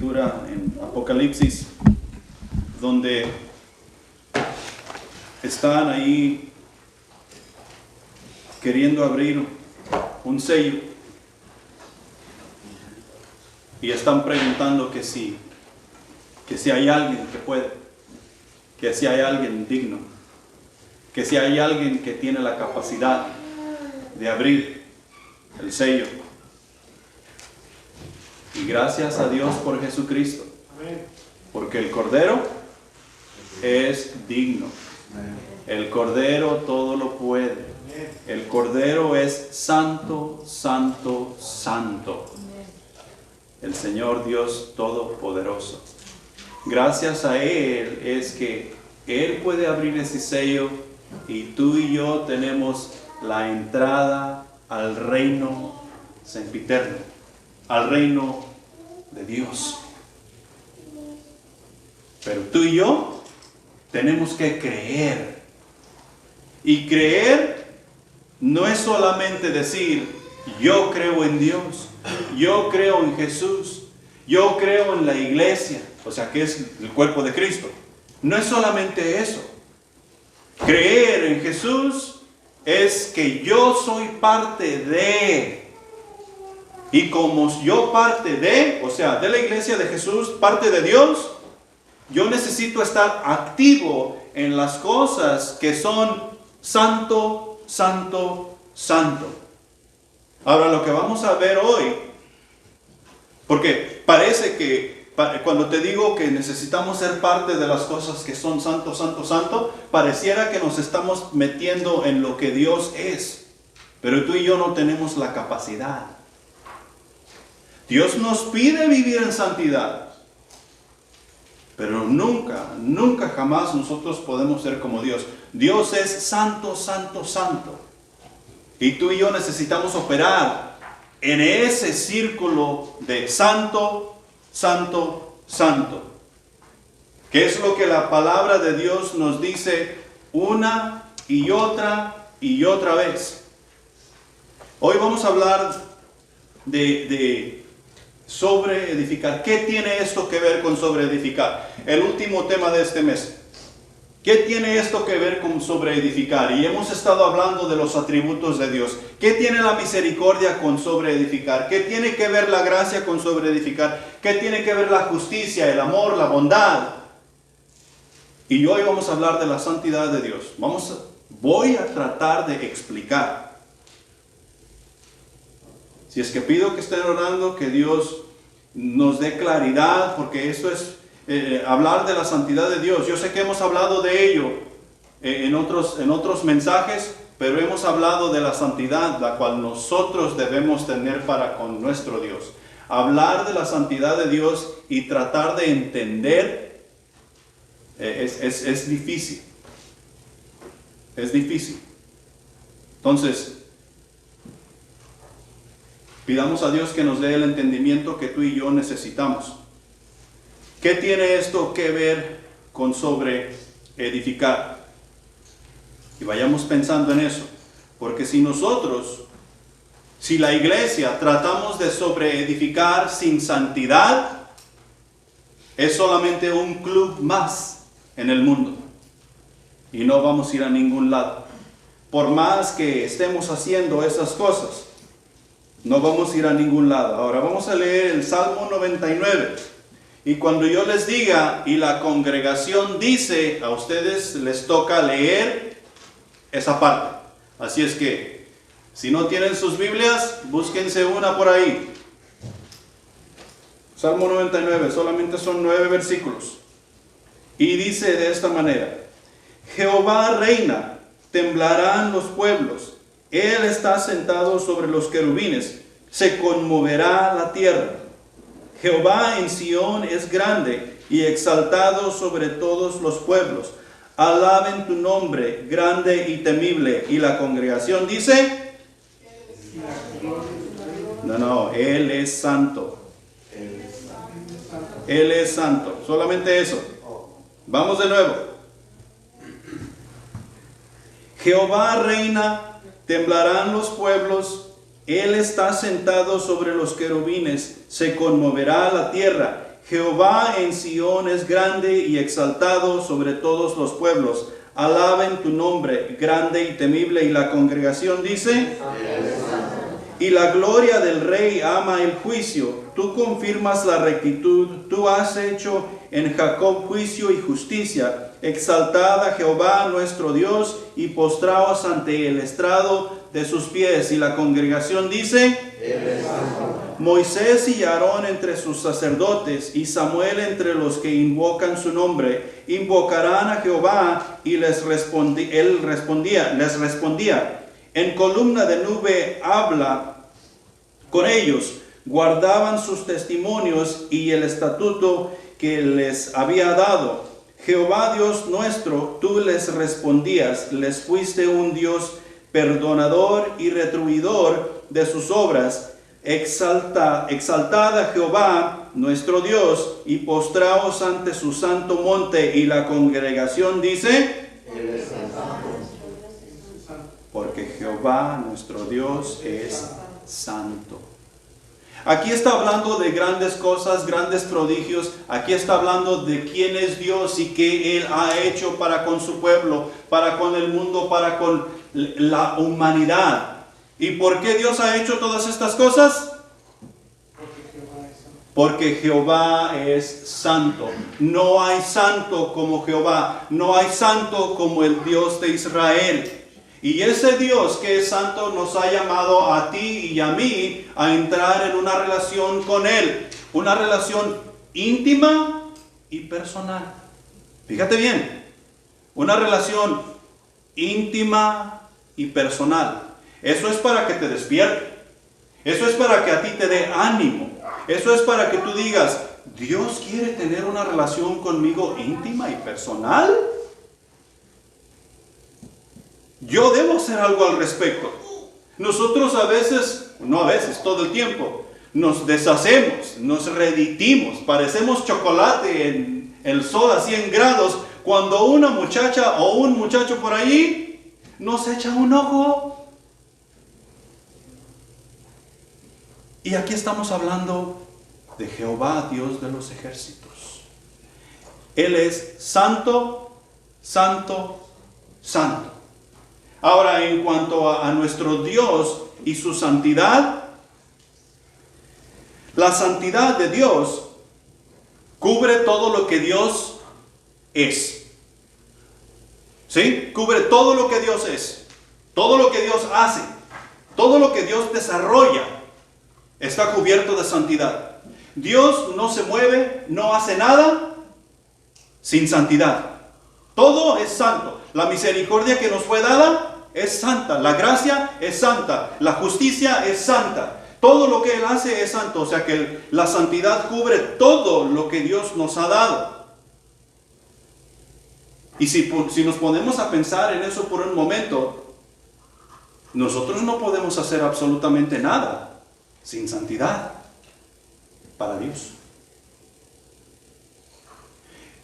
escritura en Apocalipsis, donde están ahí queriendo abrir un sello y están preguntando que si hay alguien que puede, que si hay alguien digno, que si hay alguien que tiene la capacidad de abrir el sello. Y gracias a Dios por Jesucristo, porque el Cordero es digno. El Cordero todo lo puede. El Cordero es santo, santo, santo. El Señor Dios Todopoderoso. Gracias a Él es que Él puede abrir ese sello y tú y yo tenemos la entrada al reino sempiterno, al reino de Dios. Pero tú y yo tenemos que creer. Y creer no es solamente decir, yo creo en Dios, yo creo en Jesús, yo creo en la iglesia, o sea que es el cuerpo de Cristo. No es solamente eso. Creer en Jesús es que yo soy parte de, y como yo parte de, o sea, de la iglesia de Jesús, parte de Dios, yo necesito estar activo en las cosas que son santo, santo, santo. Ahora lo que vamos a ver hoy, porque parece que cuando te digo que necesitamos ser parte de las cosas que son santo, santo, santo, pareciera que nos estamos metiendo en lo que Dios es. Pero tú y yo no tenemos la capacidad. Dios nos pide vivir en santidad. Pero nunca, nunca jamás nosotros podemos ser como Dios. Dios es santo, santo, santo. Y tú y yo necesitamos operar en ese círculo de santo, santo, santo. ¿Qué es lo que la palabra de Dios nos dice una y otra vez? Hoy vamos a hablar de sobre edificar. ¿Qué tiene esto que ver con sobre edificar? El último tema de este mes. ¿Qué tiene esto que ver con sobre edificar? Y hemos estado hablando de los atributos de Dios. ¿Qué tiene la misericordia con sobre edificar? ¿Qué tiene que ver la gracia con sobre edificar? ¿Qué tiene que ver la justicia, el amor, la bondad? Y hoy vamos a hablar de la santidad de Dios. Voy a tratar de explicar. Si es que pido que estén orando, que Dios nos dé claridad, porque eso es hablar de la santidad de Dios. Yo sé que hemos hablado de ello en otros mensajes, pero hemos hablado de la santidad, la cual nosotros debemos tener para con nuestro Dios. Hablar de la santidad de Dios y tratar de entender es difícil. Es difícil. Entonces, pidamos a Dios que nos dé el entendimiento que tú y yo necesitamos. ¿Qué tiene esto que ver con sobre edificar? Y vayamos pensando en eso. Porque si la iglesia tratamos de sobre edificar sin santidad, es solamente un club más en el mundo. Y no vamos a ir a ningún lado. Por más que estemos haciendo esas cosas, no vamos a ir a ningún lado. Ahora vamos a leer el Salmo 99. Y cuando yo les diga y la congregación dice, a ustedes les toca leer esa parte. Así es que, si no tienen sus Biblias, búsquense una por ahí. Salmo 99, solamente son 9 versículos. Y dice de esta manera: Jehová reina, temblarán los pueblos. Él está sentado sobre los querubines, se conmoverá la tierra. Jehová en Sión es grande y exaltado sobre todos los pueblos. Alaben tu nombre, grande y temible. Y la congregación dice: No, Él es santo. Él es santo. Solamente eso. Vamos de nuevo. Jehová reina, temblarán los pueblos. Él está sentado sobre los querubines, se conmoverá la tierra. Jehová en Sión es grande y exaltado sobre todos los pueblos. Alaben tu nombre, grande y temible. Y la congregación dice: y la gloria del rey ama el juicio. Tú confirmas la rectitud. Tú has hecho en Jacob juicio y justicia. Exaltad a Jehová nuestro Dios y postraos ante el estrado de sus pies. Y la congregación dice: Moisés y Aarón entre sus sacerdotes y Samuel entre los que invocan su nombre, invocarán a Jehová. Y él les respondía, en columna de nube habla con ellos, guardaban sus testimonios y el estatuto que les había dado. Jehová Dios nuestro, tú les respondías, les fuiste un Dios perdonador y retribuidor de sus obras. Exaltad a Jehová nuestro Dios y postraos ante su santo monte. Y la congregación dice: porque Jehová nuestro Dios es santo. Aquí está hablando de grandes cosas, grandes prodigios. Aquí está hablando de quién es Dios y qué Él ha hecho para con su pueblo, para con el mundo, para con la humanidad. ¿Y por qué Dios ha hecho todas estas cosas? Porque Jehová es santo. No hay santo como Jehová. No hay santo como el Dios de Israel. Y ese Dios que es santo nos ha llamado a ti y a mí a entrar en una relación con Él. Una relación íntima y personal. Fíjate bien. Una relación íntima y personal. Eso es para que te despierte. Eso es para que a ti te dé ánimo. Eso es para que tú digas: Dios quiere tener una relación conmigo íntima y personal. Yo debo hacer algo al respecto. Nosotros a veces, no a veces, todo el tiempo, nos deshacemos, nos reditimos, parecemos chocolate en el sol a 100 grados, cuando una muchacha o un muchacho por ahí nos echa un ojo. Y aquí estamos hablando de Jehová, Dios de los ejércitos. Él es santo, santo, santo. Ahora, en cuanto a nuestro Dios y su santidad, la santidad de Dios cubre todo lo que Dios es. ¿Sí? Cubre todo lo que Dios es, todo lo que Dios hace, todo lo que Dios desarrolla. Está cubierto de santidad. Dios no se mueve, no hace nada sin santidad. Todo es santo. La misericordia que nos fue dada es santa. La gracia es santa. La justicia es santa. Todo lo que Él hace es santo. O sea que la santidad cubre todo lo que Dios nos ha dado. Y si nos ponemos a pensar en eso por un momento, nosotros no podemos hacer absolutamente nada sin santidad para Dios.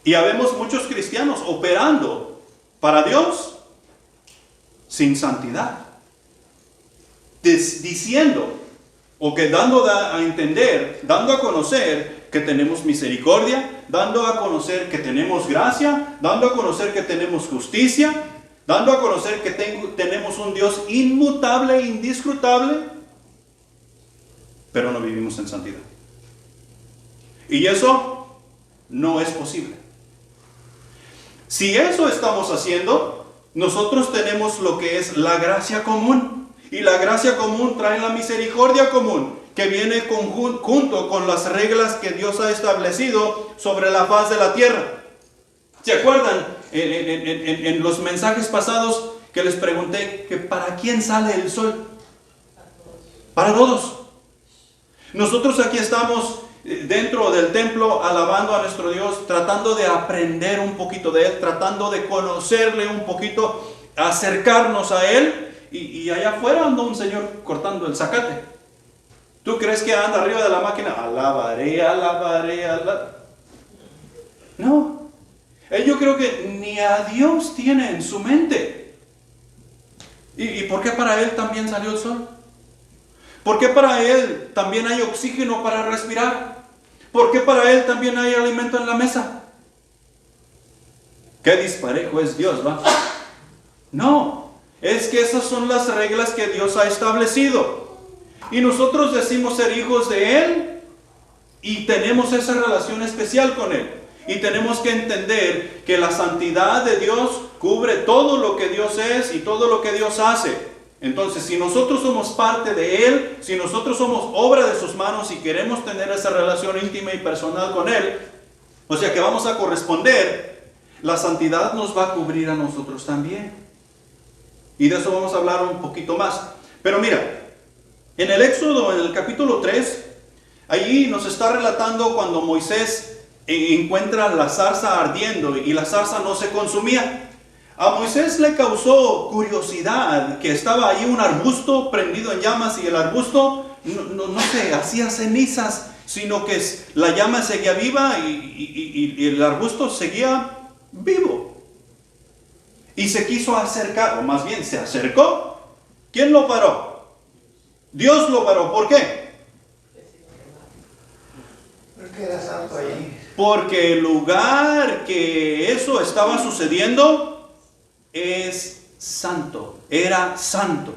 Y habemos muchos cristianos operando para Dios sin santidad, diciendo o que dando a entender, dando a conocer que tenemos misericordia, dando a conocer que tenemos gracia, dando a conocer que tenemos justicia, dando a conocer que tenemos un Dios inmutable e indiscutible, pero no vivimos en santidad. Y eso no es posible. Si eso estamos haciendo, nosotros tenemos lo que es la gracia común. Y la gracia común trae la misericordia común, que viene junto con las reglas que Dios ha establecido sobre la faz de la tierra. ¿Se acuerdan en los mensajes pasados que les pregunté que para quién sale el sol? Para todos. Nosotros aquí estamos dentro del templo alabando a nuestro Dios, tratando de aprender un poquito de Él, tratando de conocerle un poquito, acercarnos a Él, y allá afuera anda un señor cortando el zacate. ¿Tú crees que anda arriba de la máquina? Alabaré, alabaré, alabaré. No. Yo creo que ni a Dios tiene en su mente. ¿Y por qué para Él también salió el sol? ¿Por qué para Él también hay oxígeno para respirar? Porque para Él también hay alimento en la mesa. Qué disparejo es Dios, ¿va? No, es que esas son las reglas que Dios ha establecido. Y nosotros decimos ser hijos de Él y tenemos esa relación especial con Él. Y tenemos que entender que la santidad de Dios cubre todo lo que Dios es y todo lo que Dios hace. Entonces, si nosotros somos parte de Él, si nosotros somos obra de sus manos y queremos tener esa relación íntima y personal con Él, o sea que vamos a corresponder, la santidad nos va a cubrir a nosotros también. Y de eso vamos a hablar un poquito más. Pero mira, en el Éxodo, en el capítulo 3, allí nos está relatando cuando Moisés encuentra la zarza ardiendo y la zarza no se consumía. A Moisés le causó curiosidad que estaba ahí un arbusto prendido en llamas y el arbusto no se hacía cenizas, sino que la llama seguía viva y el arbusto seguía vivo. Y se quiso acercar, o más bien se acercó. ¿Quién lo paró? Dios lo paró. ¿Por qué? Porque era santo allí. Porque el lugar que eso estaba sucediendo es santo, era santo.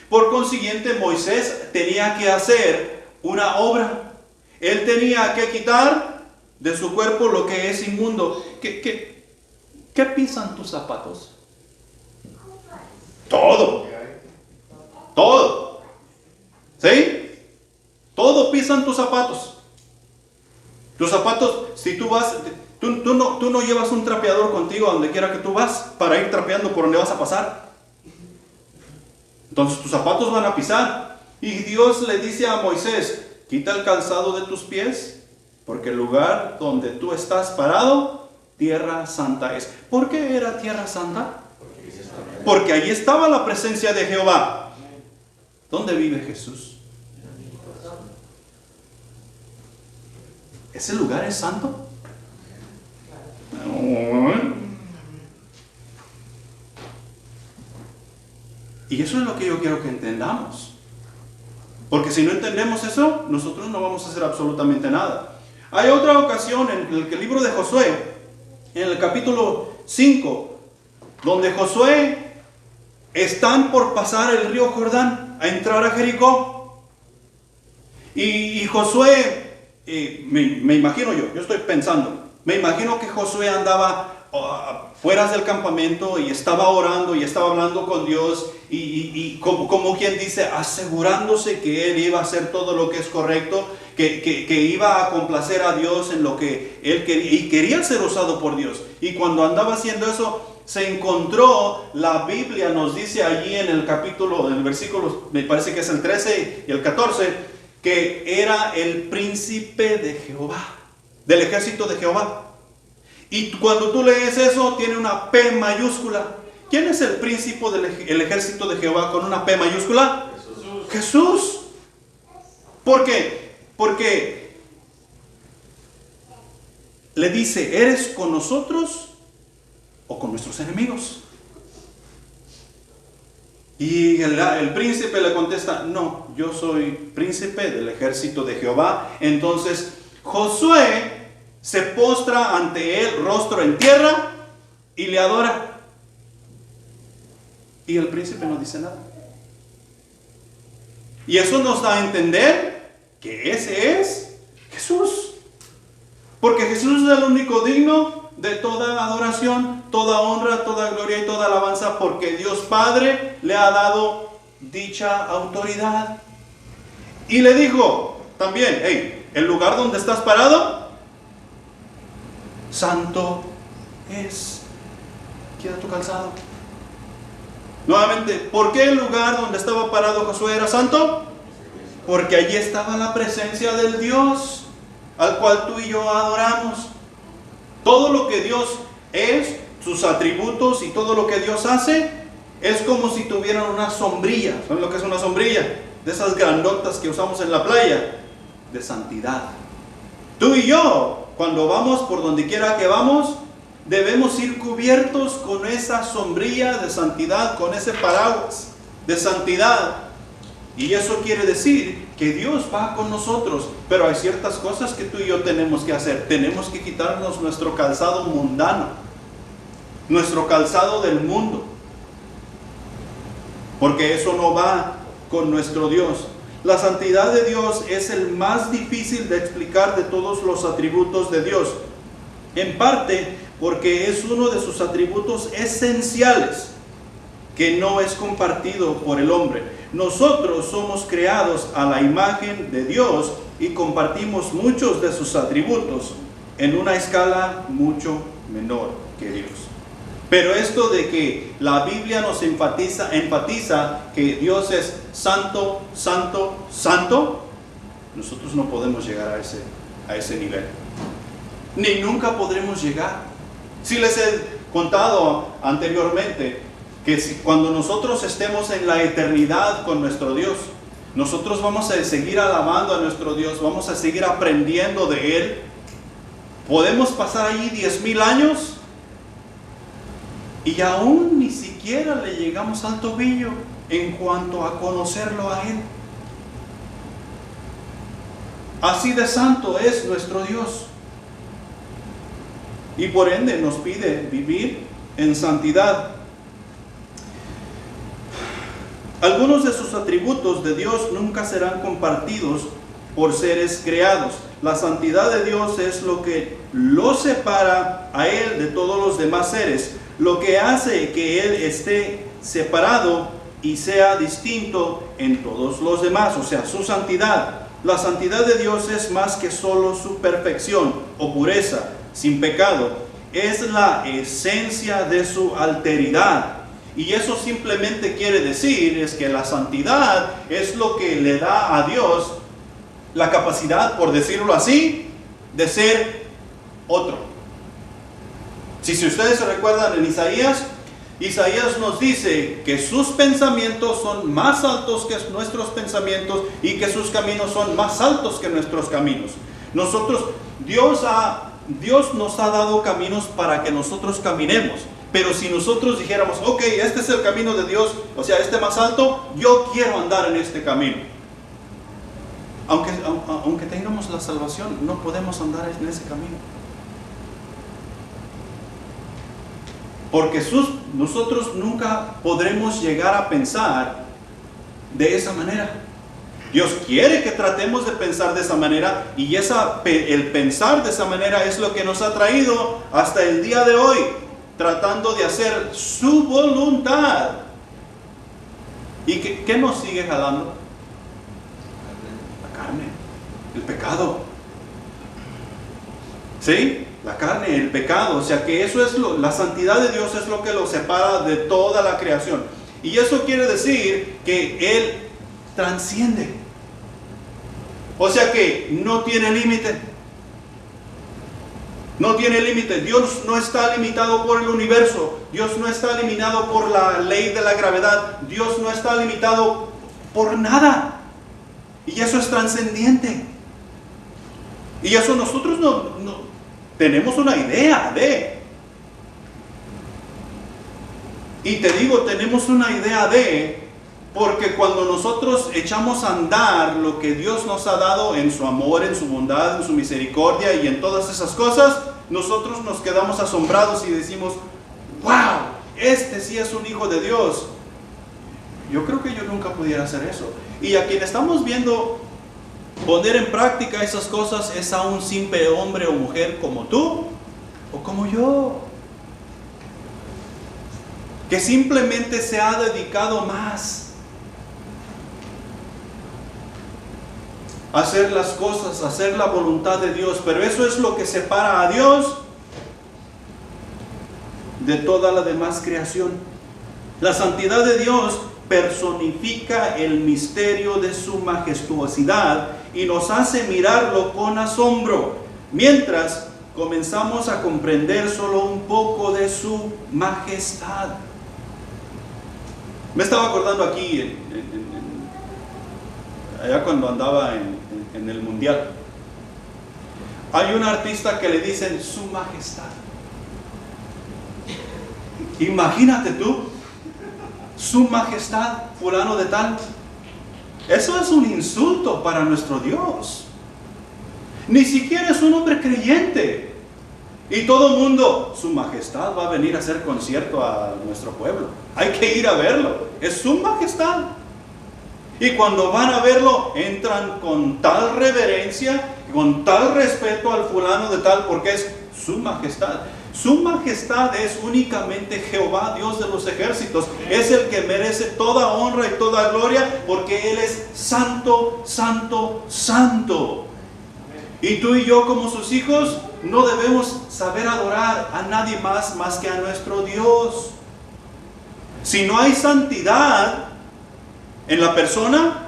Por consiguiente, Moisés tenía que hacer una obra. Él tenía que quitar de su cuerpo lo que es inmundo. ¿Qué pisan tus zapatos? Todo. Todo. ¿Sí? Todo pisan tus zapatos. Tus zapatos, si tú vas... Tú no llevas un trapeador contigo a donde quiera que tú vas para ir trapeando por donde vas a pasar. Entonces tus zapatos van a pisar. Y Dios le dice a Moisés, quita el calzado de tus pies, porque el lugar donde tú estás parado, tierra santa es. ¿Por qué era tierra santa? Porque allí estaba la presencia de Jehová. ¿Dónde vive Jesús? ¿Ese lugar es santo? Y eso es lo que yo quiero que entendamos. Porque si no entendemos eso, nosotros no vamos a hacer absolutamente nada. Hay otra ocasión en el libro de Josué, en el capítulo 5, donde Josué están por pasar el río Jordán a entrar a Jericó. Y Josué, me imagino yo estoy pensando, me imagino que Josué andaba fuera del campamento y estaba orando y estaba hablando con Dios y como quien dice, asegurándose que él iba a hacer todo lo que es correcto, que iba a complacer a Dios en lo que él quería y quería ser usado por Dios. Y cuando andaba haciendo eso, se encontró, la Biblia nos dice allí en el capítulo, en el versículo, me parece que es el 13 y el 14, que era el príncipe de Jehová, del ejército de Jehová. Y cuando tú lees eso, tiene una P mayúscula. ¿Quién es el príncipe del ejército de Jehová con una P mayúscula? Jesús. ¿Por qué? Porque le dice, ¿eres con nosotros o con nuestros enemigos? Y el príncipe le contesta, no, yo soy príncipe del ejército de Jehová. Entonces Josué se postra ante él, rostro en tierra, y le adora. Y el príncipe no dice nada. Y eso nos da a entender que ese es Jesús. Porque Jesús es el único digno de toda adoración, toda honra, toda gloria y toda alabanza, porque Dios Padre le ha dado dicha autoridad. Y le dijo también, hey, el lugar donde estás parado, santo es. Queda tu calzado. Nuevamente, ¿por qué el lugar donde estaba parado Josué era santo? Porque allí estaba la presencia del Dios al cual tú y yo adoramos. Todo lo que Dios es, sus atributos y todo lo que Dios hace, es como si tuvieran una sombrilla. ¿Saben lo que es una sombrilla? De esas grandotas que usamos en la playa, de santidad. Tú y yo, cuando vamos por donde quiera que vamos, debemos ir cubiertos con esa sombrilla de santidad, con ese paraguas de santidad. Y eso quiere decir que Dios va con nosotros, pero hay ciertas cosas que tú y yo tenemos que hacer. Tenemos que quitarnos nuestro calzado mundano, nuestro calzado del mundo, porque eso no va con nuestro Dios. La santidad de Dios es el más difícil de explicar de todos los atributos de Dios, en parte porque es uno de sus atributos esenciales que no es compartido por el hombre. Nosotros somos creados a la imagen de Dios y compartimos muchos de sus atributos en una escala mucho menor que Dios. Pero esto de que la Biblia nos enfatiza que Dios es santo, santo, santo, nosotros no podemos llegar a ese nivel. Ni nunca podremos llegar. Si les he contado anteriormente que cuando nosotros estemos en la eternidad con nuestro Dios, nosotros vamos a seguir alabando a nuestro Dios, vamos a seguir aprendiendo de Él. Podemos pasar allí 10,000 años y aún ni siquiera le llegamos al tobillo en cuanto a conocerlo a Él. Así de santo es nuestro Dios. Y por ende nos pide vivir en santidad. Algunos de sus atributos de Dios nunca serán compartidos por seres creados. La santidad de Dios es lo que lo separa a Él de todos los demás seres, lo que hace que Él esté separado y sea distinto en todos los demás, o sea, su santidad. La santidad de Dios es más que solo su perfección o pureza, sin pecado. Es la esencia de su alteridad. Y eso simplemente quiere decir es que la santidad es lo que le da a Dios la capacidad, por decirlo así, de ser otro. Si ustedes se recuerdan en Isaías nos dice que sus pensamientos son más altos que nuestros pensamientos y que sus caminos son más altos que nuestros caminos. Dios nos ha dado caminos para que nosotros caminemos. Pero si nosotros dijéramos, ok, este es el camino de Dios, o sea, este más alto, yo quiero andar en este camino. Aunque tengamos la salvación, no podemos andar en ese camino. Porque nosotros nunca podremos llegar a pensar de esa manera. Dios quiere que tratemos de pensar de esa manera, y el pensar de esa manera es lo que nos ha traído hasta el día de hoy, tratando de hacer su voluntad. ¿Y qué nos sigue jalando? La carne, el pecado. ¿Sí? La carne, el pecado. O sea que eso es la santidad de Dios es lo que lo separa de toda la creación. Y eso quiere decir que Él transciende. O sea que no tiene límite. No tiene límite. Dios no está limitado por el universo. Dios no está limitado por la ley de la gravedad. Dios no está limitado por nada. Y eso es trascendiente. Y eso nosotros no tenemos una idea de. Y te digo, tenemos una idea de, porque cuando nosotros echamos a andar lo que Dios nos ha dado en su amor, en su bondad, en su misericordia y en todas esas cosas, nosotros nos quedamos asombrados y decimos, wow, este sí es un hijo de Dios. Yo creo que yo nunca pudiera hacer eso. Y a quien estamos viendo poner en práctica esas cosas es a un simple hombre o mujer como tú o como yo, que simplemente se ha dedicado más a hacer las cosas, a hacer la voluntad de Dios. Pero eso es lo que separa a Dios de toda la demás creación. La santidad de Dios personifica el misterio de su majestuosidad y nos hace mirarlo con asombro, mientras comenzamos a comprender solo un poco de su majestad. Me estaba acordando aquí, allá cuando andaba en el mundial, hay un artista que le dicen su majestad. Imagínate tú, su majestad, fulano de tal. Eso es un insulto para nuestro Dios. Ni siquiera es un hombre creyente. Y todo el mundo, su majestad va a venir a hacer concierto a nuestro pueblo. Hay que ir a verlo. Es su majestad. Y cuando van a verlo, entran con tal reverencia, con tal respeto al fulano de tal, porque es su majestad. Su majestad es únicamente Jehová, Dios de los ejércitos. Es el que merece toda honra y toda gloria, porque Él es santo, santo, santo. Y tú y yo, como sus hijos, no debemos saber adorar a nadie más que a nuestro Dios. Si no hay santidad en la persona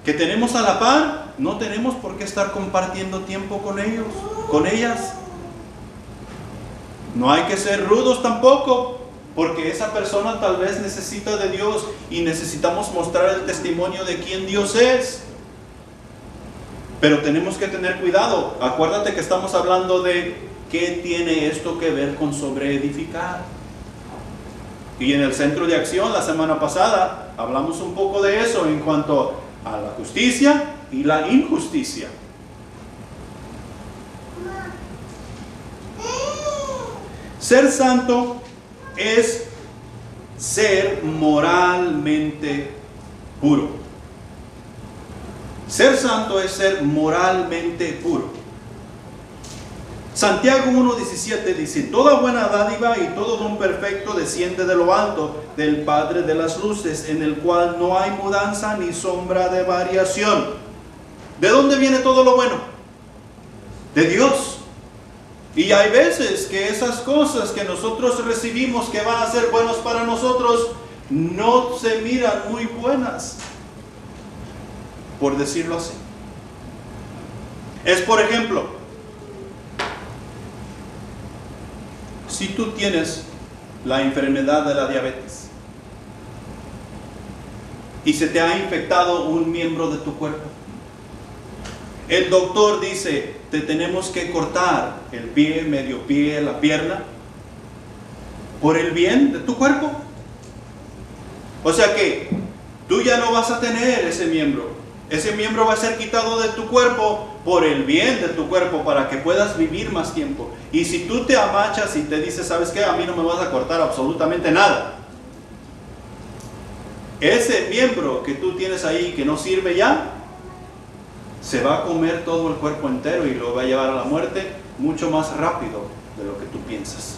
que tenemos a la par, no tenemos por qué estar compartiendo tiempo con ellos, con ellas. No hay que ser rudos tampoco, porque esa persona tal vez necesita de Dios y necesitamos mostrar el testimonio de quién Dios es. Pero tenemos que tener cuidado. Acuérdate que estamos hablando de qué tiene esto que ver con sobreedificar. Y en el centro de acción la semana pasada hablamos un poco de eso en cuanto a la justicia y la injusticia. Ser santo es ser moralmente puro. Ser santo es ser moralmente puro. Santiago 1:17 dice: toda buena dádiva y todo don perfecto desciende de lo alto, del Padre de las luces, en el cual no hay mudanza ni sombra de variación. ¿De dónde viene todo lo bueno? De Dios. Y hay veces que esas cosas que nosotros recibimos que van a ser buenas para nosotros no se miran muy buenas, por decirlo así. Es, por ejemplo, si tú tienes la enfermedad de la diabetes y se te ha infectado un miembro de tu cuerpo, el doctor dice: te tenemos que cortar el pie, medio pie, la pierna, por el bien de tu cuerpo. O sea que tú ya no vas a tener ese miembro. Ese miembro va a ser quitado de tu cuerpo por el bien de tu cuerpo, para que puedas vivir más tiempo. Y si tú te amachas y te dices: ¿sabes qué? A mí no me vas a cortar absolutamente nada. Ese miembro que tú tienes ahí que no sirve ya, se va a comer todo el cuerpo entero y lo va a llevar a la muerte mucho más rápido de lo que tú piensas.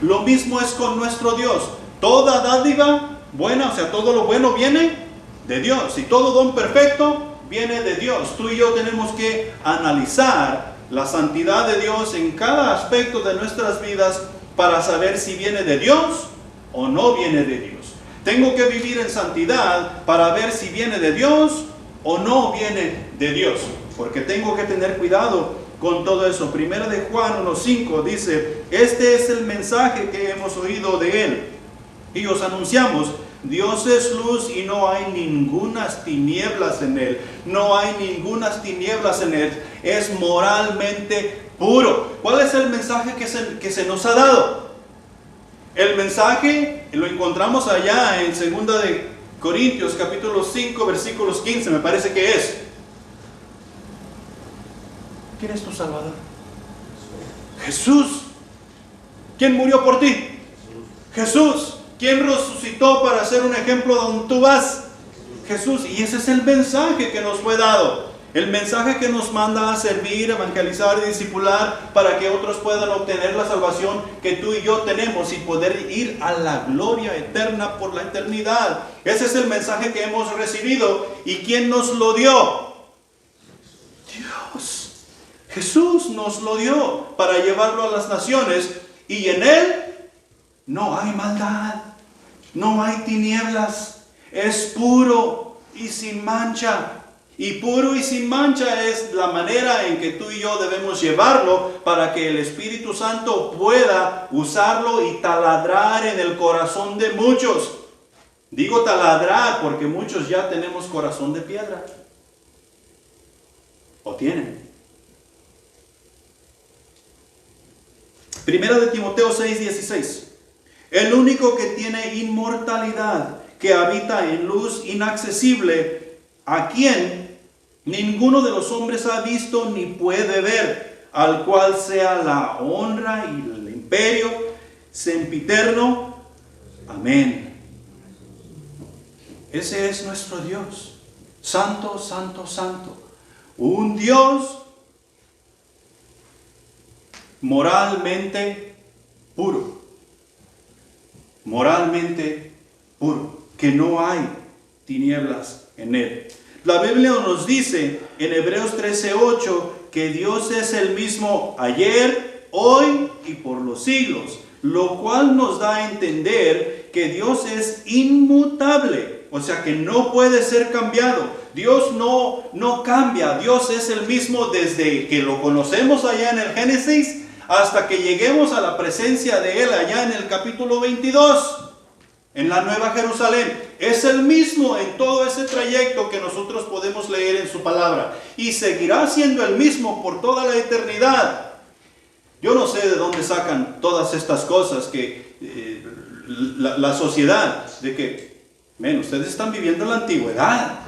Lo mismo es con nuestro Dios. Toda dádiva buena, o sea, todo lo bueno viene de Dios, y todo don perfecto viene de Dios. Tú y yo tenemos que analizar la santidad de Dios en cada aspecto de nuestras vidas para saber si viene de Dios o no viene de Dios. Tengo que vivir en santidad para ver si viene de Dios o no viene de Dios, porque tengo que tener cuidado con todo eso. Primera de Juan 1:5 dice: este es el mensaje que hemos oído de Él y os anunciamos: Dios es luz y no hay ningunas tinieblas en Él. No hay ningunas tinieblas en Él. Es moralmente puro. ¿Cuál es el mensaje que se nos ha dado? El mensaje lo encontramos allá en 2 de Corintios capítulo 5 versículos 15, me parece que es. ¿Quién es tu Salvador? Jesús. ¿Quién murió por ti? Jesús. ¿Quién resucitó para ser un ejemplo donde tú vas? Jesús. Y ese es el mensaje que nos fue dado. El mensaje que nos manda a servir, evangelizar y discipular para que otros puedan obtener la salvación que tú y yo tenemos y poder ir a la gloria eterna por la eternidad. Ese es el mensaje que hemos recibido. ¿Y quién nos lo dio? Dios. Jesús nos lo dio para llevarlo a las naciones, y en Él no hay maldad, no hay tinieblas, es puro y sin mancha. Y puro y sin mancha es la manera en que tú y yo debemos llevarlo para que el Espíritu Santo pueda usarlo y taladrar en el corazón de muchos. Digo taladrar porque muchos ya tenemos corazón de piedra. ¿O tienen? Primera de Timoteo 6:16. El único que tiene inmortalidad, que habita en luz inaccesible, a quien ninguno de los hombres ha visto ni puede ver, al cual sea la honra y el imperio sempiterno. Amén. Ese es nuestro Dios. Santo, santo, santo. Un Dios moralmente puro. Moralmente puro. Que no hay tinieblas en él. La Biblia nos dice en Hebreos 13:8 que Dios es el mismo ayer, hoy y por los siglos, lo cual nos da a entender que Dios es inmutable, o sea que no puede ser cambiado. Dios no cambia. Dios es el mismo desde que lo conocemos allá en el Génesis hasta que lleguemos a la presencia de Él allá en el capítulo 22. En la Nueva Jerusalén, es el mismo en todo ese trayecto que nosotros podemos leer en su palabra. Y seguirá siendo el mismo por toda la eternidad. Yo no sé de dónde sacan todas estas cosas que la sociedad, de que, ustedes están viviendo la antigüedad.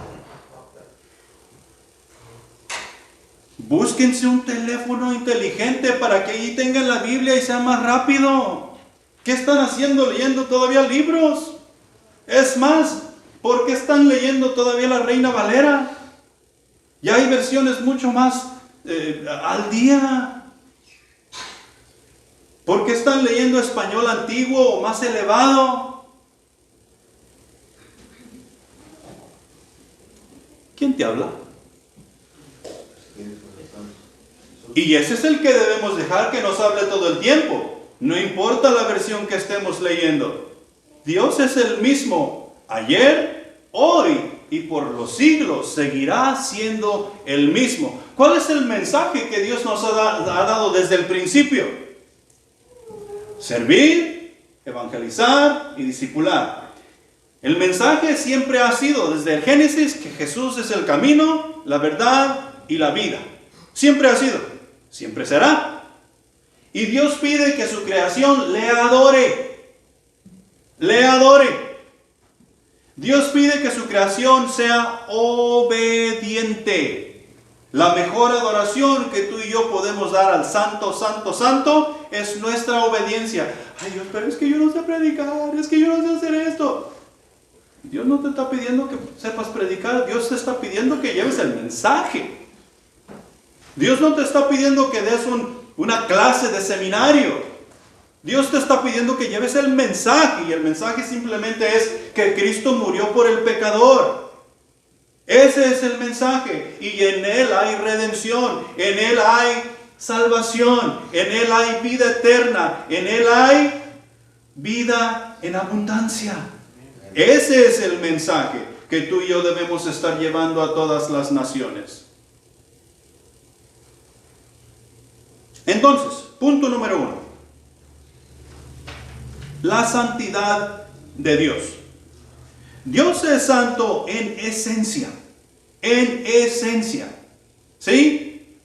Búsquense un teléfono inteligente para que ahí tengan la Biblia y sea más rápido. ¿Qué están haciendo leyendo todavía libros? Es más, ¿por qué están leyendo todavía la Reina Valera? Ya hay versiones mucho más al día. ¿Por qué están leyendo español antiguo o más elevado? ¿Quién te habla? Y ese es el que debemos dejar que nos hable todo el tiempo. No importa la versión que estemos leyendo. Dios es el mismo ayer, hoy y por los siglos. Seguirá siendo el mismo. ¿Cuál es el mensaje que Dios nos ha dado desde el principio? Servir, evangelizar y discipular. El mensaje siempre ha sido desde el Génesis que Jesús es el camino, la verdad y la vida. Siempre ha sido. Siempre será. Y Dios pide que su creación le adore. Le adore. Dios pide que su creación sea obediente. La mejor adoración que tú y yo podemos dar al Santo, Santo, Santo es nuestra obediencia. Ay Dios, pero es que yo no sé predicar, es que yo no sé hacer esto. Dios no te está pidiendo que sepas predicar, Dios te está pidiendo que lleves el mensaje. Dios no te está pidiendo que des una clase de seminario. Dios te está pidiendo que lleves el mensaje, y el mensaje simplemente es que Cristo murió por el pecador. Ese es el mensaje, y en Él hay redención, en Él hay salvación, en Él hay vida eterna, en Él hay vida en abundancia. Ese es el mensaje que tú y yo debemos estar llevando a todas las naciones. Entonces, punto número 1. La santidad de Dios. Dios es santo en esencia. En esencia. ¿Sí?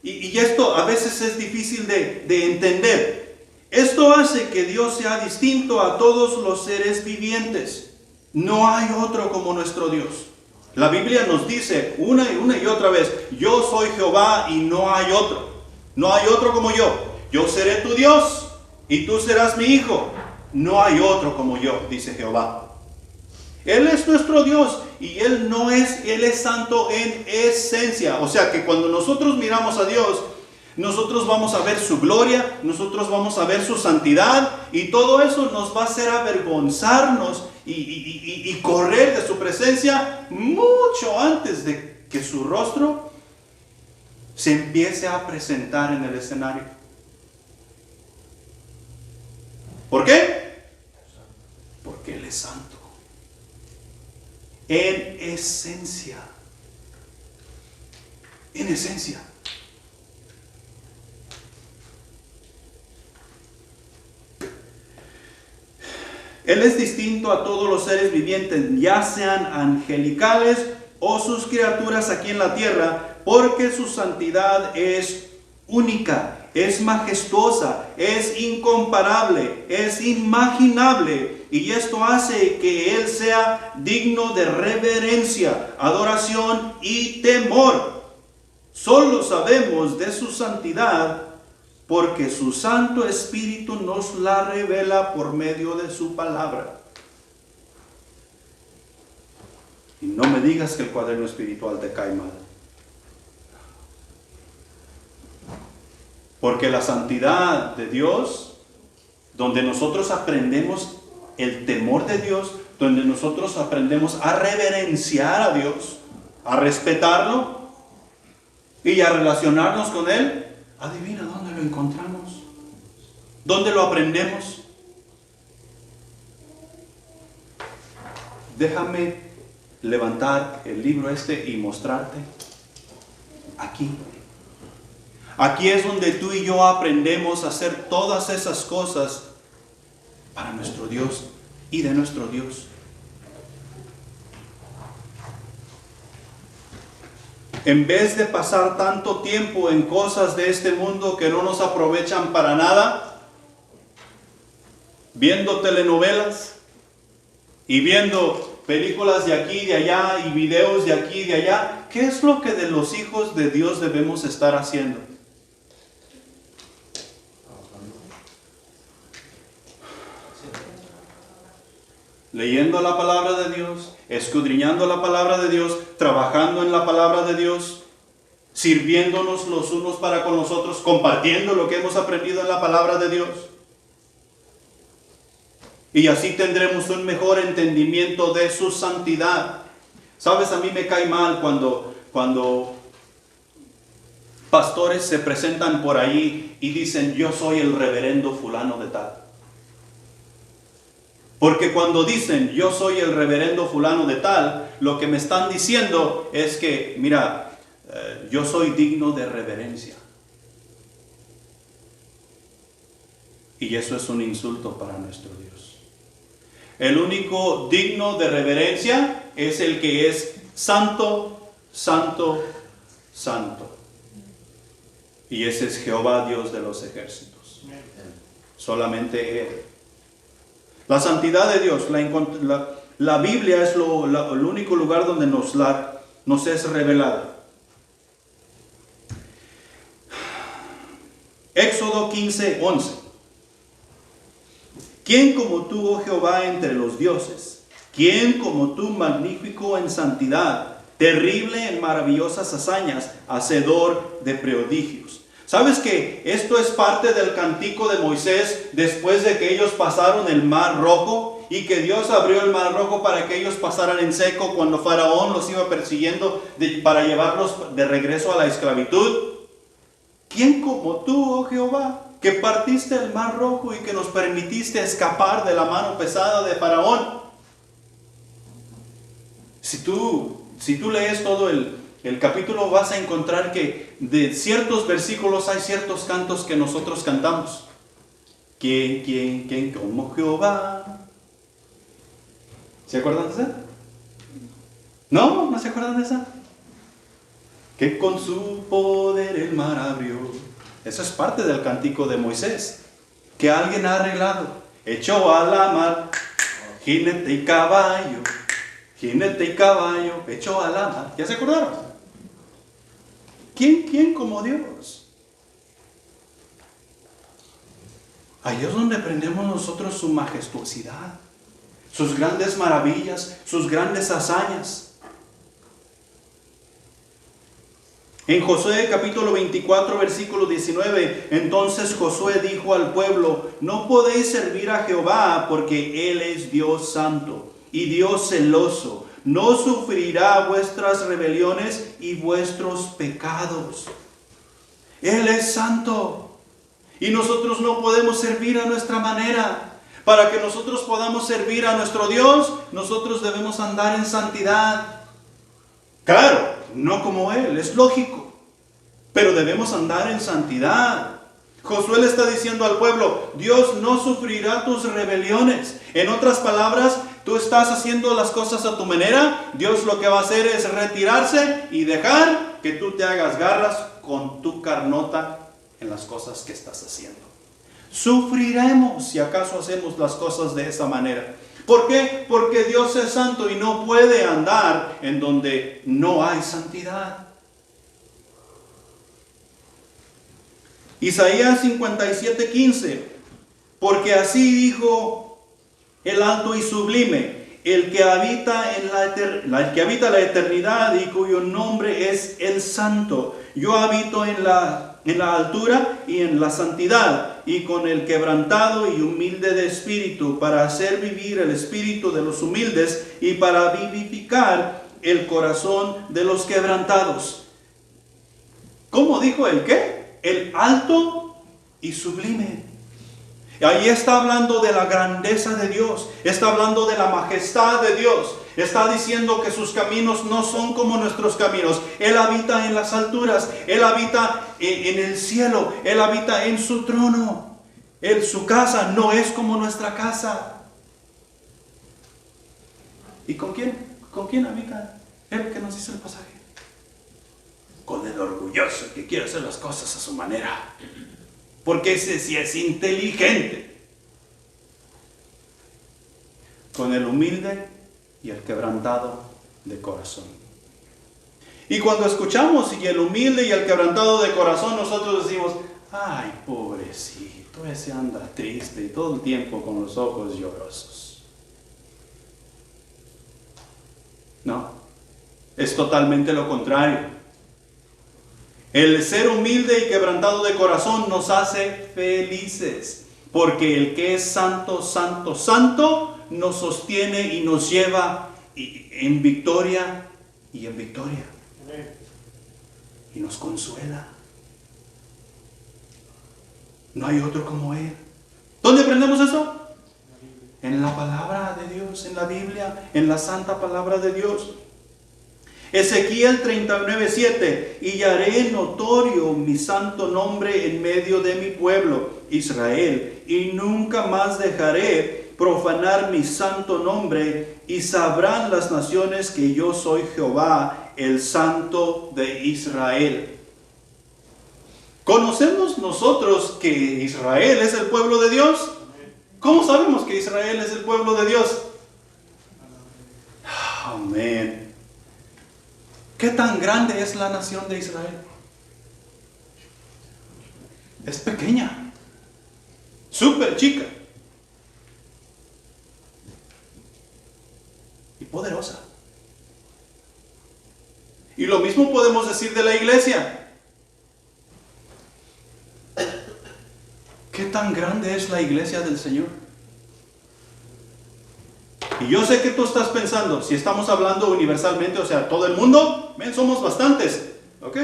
Y esto a veces es difícil de entender. Esto hace que Dios sea distinto a todos los seres vivientes. No hay otro como nuestro Dios. La Biblia nos dice una y otra vez: yo soy Jehová y no hay otro. No hay otro como yo. Yo seré tu Dios y tú serás mi hijo. No hay otro como yo, dice Jehová. Él es nuestro Dios y Él es santo en esencia. O sea que cuando nosotros miramos a Dios, nosotros vamos a ver su gloria, nosotros vamos a ver su santidad, y todo eso nos va a hacer avergonzarnos y correr de su presencia mucho antes de que su rostro se empiece a presentar en el escenario. ¿Por qué? Porque Él es santo. En esencia. En esencia. Él es distinto a todos los seres vivientes, ya sean angelicales o sus criaturas aquí en la tierra, porque su santidad es única. es majestuosa, es incomparable, es inimaginable. Y esto hace que Él sea digno de reverencia, adoración y temor. Solo sabemos de su santidad porque su Santo Espíritu nos la revela por medio de su palabra. Y no me digas que el cuaderno espiritual te cae mal. Porque la santidad de Dios, donde nosotros aprendemos el temor de Dios, donde nosotros aprendemos a reverenciar a Dios, a respetarlo y a relacionarnos con Él, adivina dónde lo encontramos, dónde lo aprendemos. Déjame levantar el libro y mostrarte aquí. Aquí es donde tú y yo aprendemos a hacer todas esas cosas para nuestro Dios y de nuestro Dios. En vez de pasar tanto tiempo en cosas de este mundo que no nos aprovechan para nada, viendo telenovelas y viendo películas de aquí y de allá y videos de aquí y de allá, ¿qué es lo que de los hijos de Dios debemos estar haciendo? Leyendo la palabra de Dios, escudriñando la palabra de Dios, trabajando en la palabra de Dios, sirviéndonos los unos para con los otros, compartiendo lo que hemos aprendido en la palabra de Dios. Y así tendremos un mejor entendimiento de su santidad. Sabes, a mí me cae mal cuando pastores se presentan por ahí y dicen, yo soy el reverendo fulano de tal. Porque cuando dicen, yo soy el reverendo fulano de tal, lo que me están diciendo es que, mira, yo soy digno de reverencia. Y eso es un insulto para nuestro Dios. El único digno de reverencia es el que es santo, santo, santo. Y ese es Jehová, Dios de los ejércitos. Solamente Él. La santidad de Dios, la Biblia es el único lugar donde nos es revelada. Éxodo 15:11. ¿Quién como tú, oh Jehová, entre los dioses? ¿Quién como tú, magnífico en santidad, terrible en maravillosas hazañas, hacedor de prodigios? ¿Sabes que esto es parte del cántico de Moisés después de que ellos pasaron el mar rojo y que Dios abrió el mar rojo para que ellos pasaran en seco cuando Faraón los iba persiguiendo para llevarlos de regreso a la esclavitud? ¿Quién como tú, oh Jehová, que partiste el mar rojo y que nos permitiste escapar de la mano pesada de Faraón? Si tú lees todo el capítulo, vas a encontrar que de ciertos versículos hay ciertos cantos que nosotros cantamos. ¿Quién como Jehová? ¿Se acuerdan de esa? ¿No se acuerdan de esa? Que con su poder el mar abrió. Eso es parte del cántico de Moisés, que alguien ha arreglado. Echó a la mar jinete y caballo, echó a la mar. ¿Ya se acordaron? ¿Quién como Dios? Ahí es donde aprendemos nosotros su majestuosidad, sus grandes maravillas, sus grandes hazañas. En Josué capítulo 24, versículo 19, entonces Josué dijo al pueblo, no podéis servir a Jehová porque Él es Dios santo y Dios celoso. No sufrirá vuestras rebeliones y vuestros pecados. Él es santo. Y nosotros no podemos servir a nuestra manera. Para que nosotros podamos servir a nuestro Dios, nosotros debemos andar en santidad. Claro, no como Él, es lógico. Pero debemos andar en santidad. Josué le está diciendo al pueblo, Dios no sufrirá tus rebeliones. En otras palabras, tú estás haciendo las cosas a tu manera, Dios lo que va a hacer es retirarse y dejar que tú te hagas garras con tu carnota en las cosas que estás haciendo. Sufriremos si acaso hacemos las cosas de esa manera. ¿Por qué? Porque Dios es santo y no puede andar en donde no hay santidad. Isaías 57:15. Porque así dijo el alto y sublime, el que habita la eternidad y cuyo nombre es el Santo. Yo habito en la altura y en la santidad, y con el quebrantado y humilde de espíritu, para hacer vivir el espíritu de los humildes y para vivificar el corazón de los quebrantados. ¿Cómo dijo el qué? El alto y sublime. Ahí está hablando de la grandeza de Dios, está hablando de la majestad de Dios, está diciendo que sus caminos no son como nuestros caminos. Él habita en las alturas, Él habita en el cielo, Él habita en su trono. Su casa no es como nuestra casa. ¿Y con quién? ¿Con quién habita Él que nos hizo el pasaje? Con el orgulloso que quiere hacer las cosas a su manera. Porque ese sí es inteligente. Con el humilde y el quebrantado de corazón. Y cuando escuchamos y el humilde y el quebrantado de corazón, nosotros decimos, ay, pobrecito, ese anda triste y todo el tiempo con los ojos llorosos. No, es totalmente lo contrario. El ser humilde y quebrantado de corazón nos hace felices, porque el que es santo, santo, santo, nos sostiene y nos lleva en victoria y en victoria. Y nos consuela. No hay otro como Él. ¿Dónde aprendemos eso? En la palabra de Dios, en la Biblia, en la santa palabra de Dios. Ezequiel 39:7. Y haré notorio mi santo nombre en medio de mi pueblo, Israel, y nunca más dejaré profanar mi santo nombre, y sabrán las naciones que yo soy Jehová, el Santo de Israel. ¿Conocemos nosotros que Israel es el pueblo de Dios? ¿Cómo sabemos que Israel es el pueblo de Dios? Amén. ¿Qué tan grande es la nación de Israel? Es pequeña, súper chica y poderosa. Y lo mismo podemos decir de la iglesia. ¿Qué tan grande es la iglesia del Señor? Y yo sé que tú estás pensando, si estamos hablando universalmente, o sea, todo el mundo, somos bastantes, ¿ok?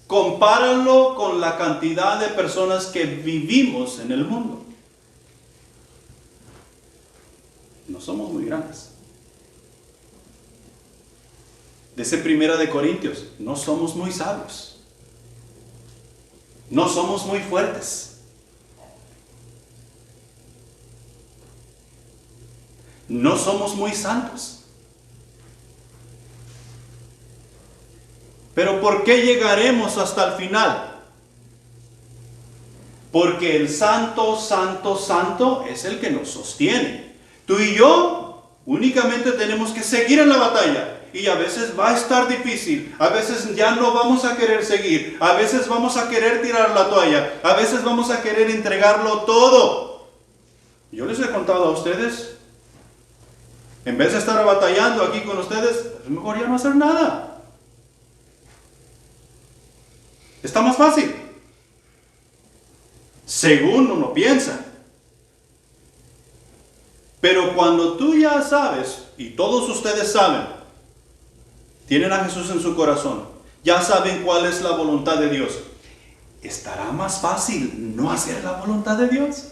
Compáralo con la cantidad de personas que vivimos en el mundo. No somos muy grandes. Dice 1 Corintios, no somos muy sabios. No somos muy fuertes. No somos muy santos. Pero ¿por qué llegaremos hasta el final? Porque el santo, santo, santo es el que nos sostiene. Tú y yo únicamente tenemos que seguir en la batalla. Y a veces va a estar difícil. A veces ya no vamos a querer seguir. A veces vamos a querer tirar la toalla. A veces vamos a querer entregarlo todo. Yo les he contado a ustedes, en vez de estar batallando aquí con ustedes, es mejor ya no hacer nada. Está más fácil, según uno piensa. Pero cuando tú ya sabes, y todos ustedes saben, tienen a Jesús en su corazón, ya saben cuál es la voluntad de Dios, ¿estará más fácil no hacer la voluntad de Dios?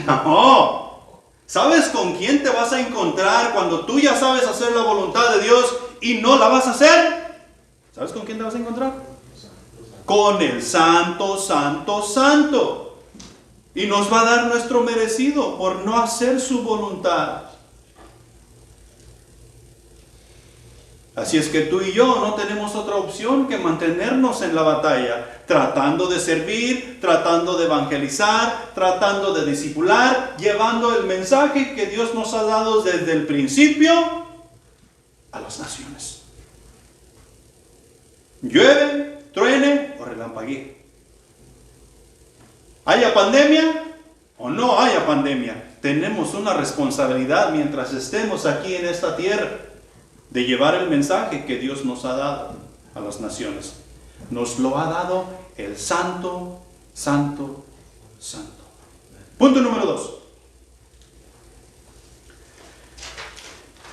No. ¿Sabes con quién te vas a encontrar cuando tú ya sabes hacer la voluntad de Dios y no la vas a hacer? ¿Sabes con quién te vas a encontrar? Con el Santo, Santo, Santo. Y nos va a dar nuestro merecido por no hacer su voluntad. Así es que tú y yo no tenemos otra opción que mantenernos en la batalla, tratando de servir, tratando de evangelizar, tratando de discipular, llevando el mensaje que Dios nos ha dado desde el principio a las naciones. Llueve, truene o relampaguee. ¿Haya pandemia o no haya pandemia? Tenemos una responsabilidad mientras estemos aquí en esta tierra de llevar el mensaje que Dios nos ha dado a las naciones. Nos lo ha dado el Santo, Santo, Santo. Punto número 2.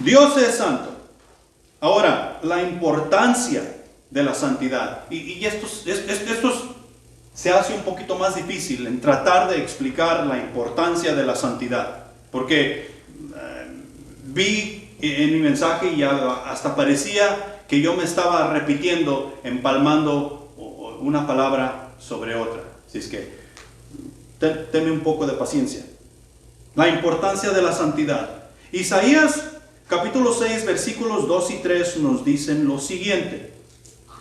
Dios es santo. Ahora, la importancia de la santidad. Y esto se hace un poquito más difícil en tratar de explicar la importancia de la santidad. Porque vi en mi mensaje y hasta parecía que yo me estaba repitiendo, empalmando una palabra sobre otra. Así es que tenme un poco de paciencia. La importancia de la santidad. Isaías capítulo 6 versículos 2 y 3 nos dicen lo siguiente.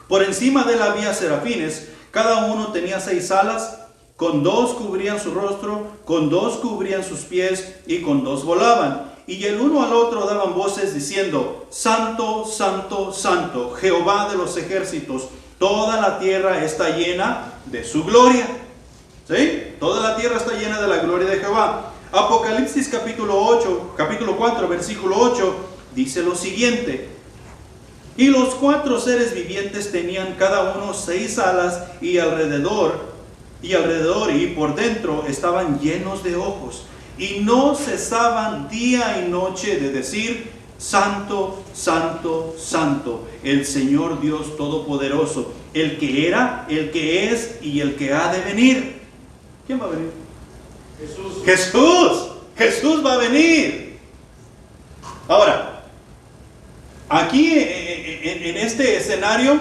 Por encima de él había serafines, cada uno tenía 6 alas, con 2 cubrían su rostro, con 2 cubrían sus pies y con 2 volaban. Y el uno al otro daban voces diciendo, Santo, Santo, Santo, Jehová de los ejércitos, toda la tierra está llena de su gloria. ¿Sí? Toda la tierra está llena de la gloria de Jehová. Apocalipsis capítulo 4, versículo 8, dice lo siguiente. Y los 4 seres vivientes tenían cada uno 6 alas y alrededor y por dentro estaban llenos de ojos. Y no cesaban día y noche de decir, Santo, Santo, Santo, el Señor Dios Todopoderoso, el que era, el que es y el que ha de venir. ¿Quién va a venir? Jesús. Jesús va a venir. Ahora, aquí en este escenario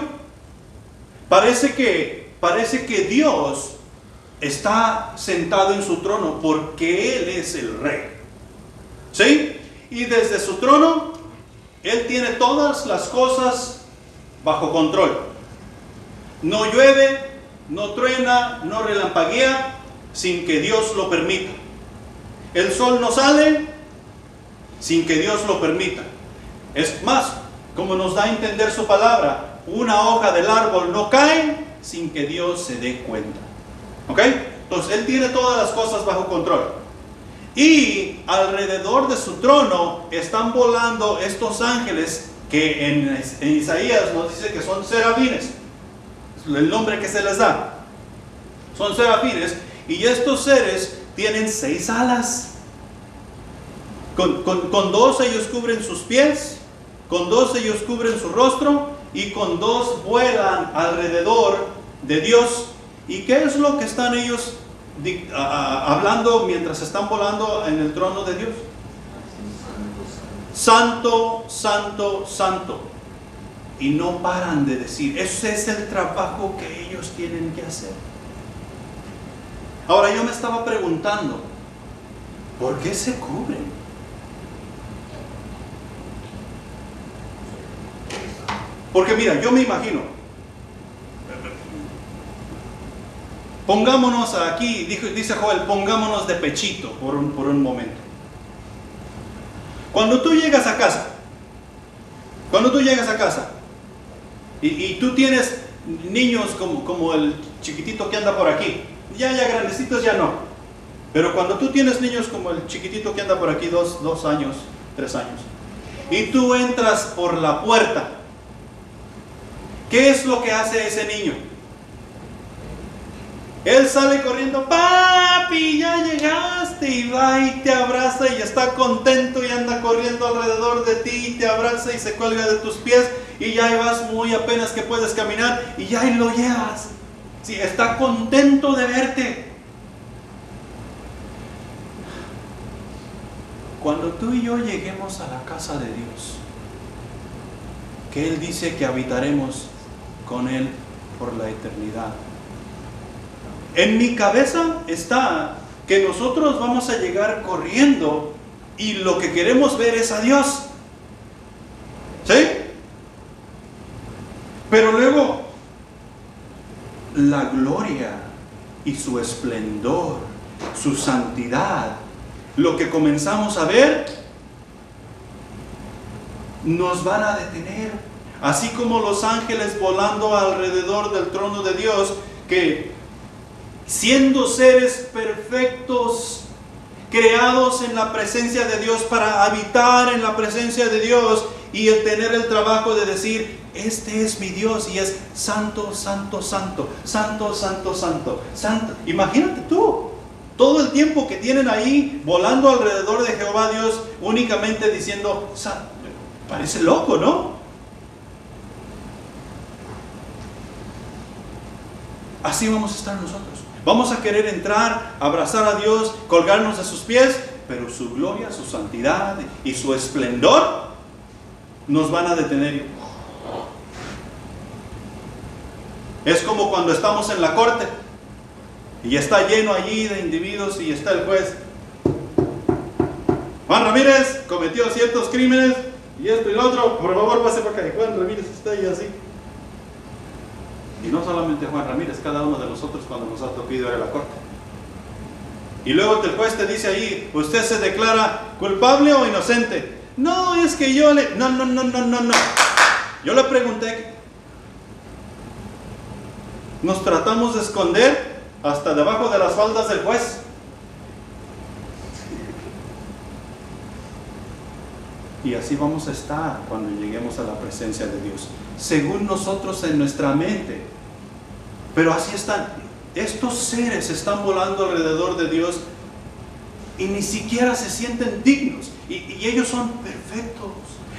parece que Dios está sentado en su trono porque Él es el rey. ¿Sí? Y desde su trono, Él tiene todas las cosas bajo control. No llueve, no truena, no relampaguea sin que Dios lo permita. El sol no sale sin que Dios lo permita. Es más, como nos da a entender su palabra, una hoja del árbol no cae sin que Dios se dé cuenta. ¿Ok? Entonces Él tiene todas las cosas bajo control. Y alrededor de su trono están volando estos ángeles que en Isaías nos dice que son serafines. Es el nombre que se les da. Son serafines. Y estos seres tienen 6 alas. Con 2 ellos cubren sus pies, con 2 ellos cubren su rostro y con 2 vuelan alrededor de Dios. ¿Y qué es lo que están ellos hablando mientras están volando en el trono de Dios? Santo, Santo, Santo. Y no paran de decir, ese es el trabajo que ellos tienen que hacer. Ahora yo me estaba preguntando, ¿por qué se cubren? Porque mira, yo me imagino, pongámonos aquí, dice Joel, pongámonos de pechito por un momento. Cuando tú llegas a casa y tú tienes niños como el chiquitito que anda por aquí, ya grandecitos ya no, pero cuando tú tienes niños como el chiquitito que anda por aquí, 2 años, 3 años, y tú entras por la puerta, ¿qué es lo que hace ese niño? Él sale corriendo, papi, ya llegaste, y va y te abraza y está contento y anda corriendo alrededor de ti y te abraza y se cuelga de tus pies y ya vas muy apenas que puedes caminar y ya lo llevas. Sí, está contento de verte. Cuando tú y yo lleguemos a la casa de Dios, que Él dice que habitaremos con Él por la eternidad. En mi cabeza está que nosotros vamos a llegar corriendo y lo que queremos ver es a Dios. ¿Sí? la gloria y su esplendor, su santidad, lo que comenzamos a ver, nos van a detener. Así como los ángeles volando alrededor del trono de Dios, que siendo seres perfectos, creados en la presencia de Dios para habitar en la presencia de Dios y el tener el trabajo de decir, este es mi Dios y es santo, santo, santo, santo, santo, santo, santo. Imagínate tú, todo el tiempo que tienen ahí volando alrededor de Jehová Dios, únicamente diciendo, santo. Parece loco, ¿no? Así vamos a estar nosotros. Vamos a querer entrar, abrazar a Dios, colgarnos de sus pies, pero su gloria, su santidad y su esplendor nos van a detener. Es como cuando estamos en la corte y está lleno allí de individuos y está el juez. Juan Ramírez cometió ciertos crímenes y esto y lo otro, por favor pase para acá. Y Juan Ramírez está ahí así. Y no solamente Juan Ramírez, cada uno de nosotros cuando nos ha tocado ir a la corte. Y luego el juez te dice ahí, ¿usted se declara culpable o inocente? No, es que yo le... No. Yo le pregunté. Nos tratamos de esconder hasta debajo de las faldas del juez. Y así vamos a estar cuando lleguemos a la presencia de Dios, según nosotros en nuestra mente. Pero así están. Estos seres están volando alrededor de Dios y ni siquiera se sienten dignos. Y ellos son perfectos.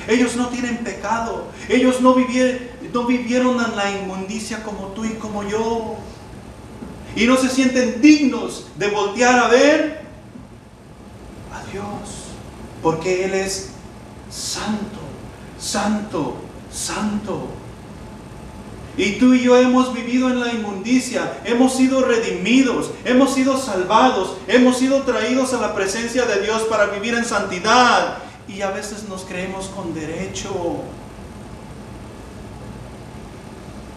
Ellos no tienen pecado. Ellos no vivieron en la inmundicia como tú y como yo. Y no se sienten dignos de voltear a ver a Dios, porque Él es santo, santo, santo. Y tú y yo hemos vivido en la inmundicia, hemos sido redimidos, hemos sido salvados, hemos sido traídos a la presencia de Dios para vivir en santidad. Y a veces nos creemos con derecho.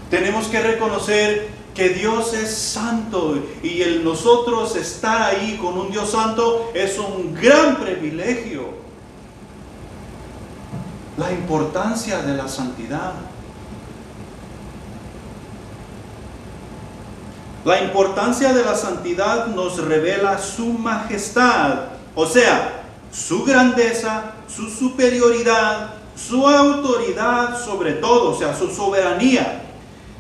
Tenemos que reconocer que Dios es santo y el nosotros estar ahí con un Dios santo es un gran privilegio. La importancia de la santidad. La importancia de la santidad nos revela su majestad, o sea, su grandeza, su superioridad, su autoridad sobre todo, o sea, su soberanía,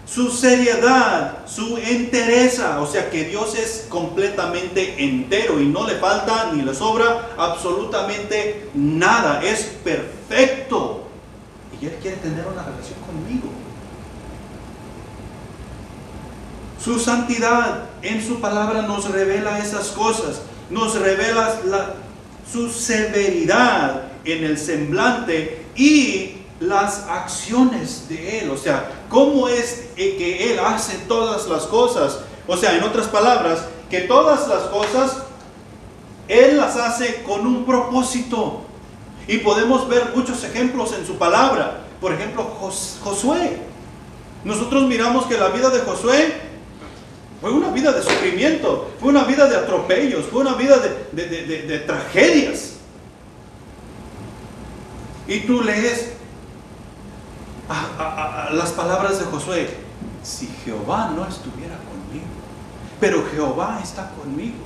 su seriedad, su entereza, o sea, que Dios es completamente entero y no le falta ni le sobra absolutamente nada, es perfecto. Y Él quiere tener una relación conmigo. Su santidad en su palabra nos revela esas cosas, nos revela su severidad en el semblante y las acciones de Él, o sea, cómo es que Él hace todas las cosas, o sea, en otras palabras, que todas las cosas Él las hace con un propósito. Y podemos ver muchos ejemplos en su palabra. Por ejemplo, Josué. Nosotros miramos que la vida de Josué fue una vida de sufrimiento, fue una vida de atropellos, fue una vida de tragedias. Y tú lees las palabras de Josué: si Jehová no estuviera conmigo, pero Jehová está conmigo.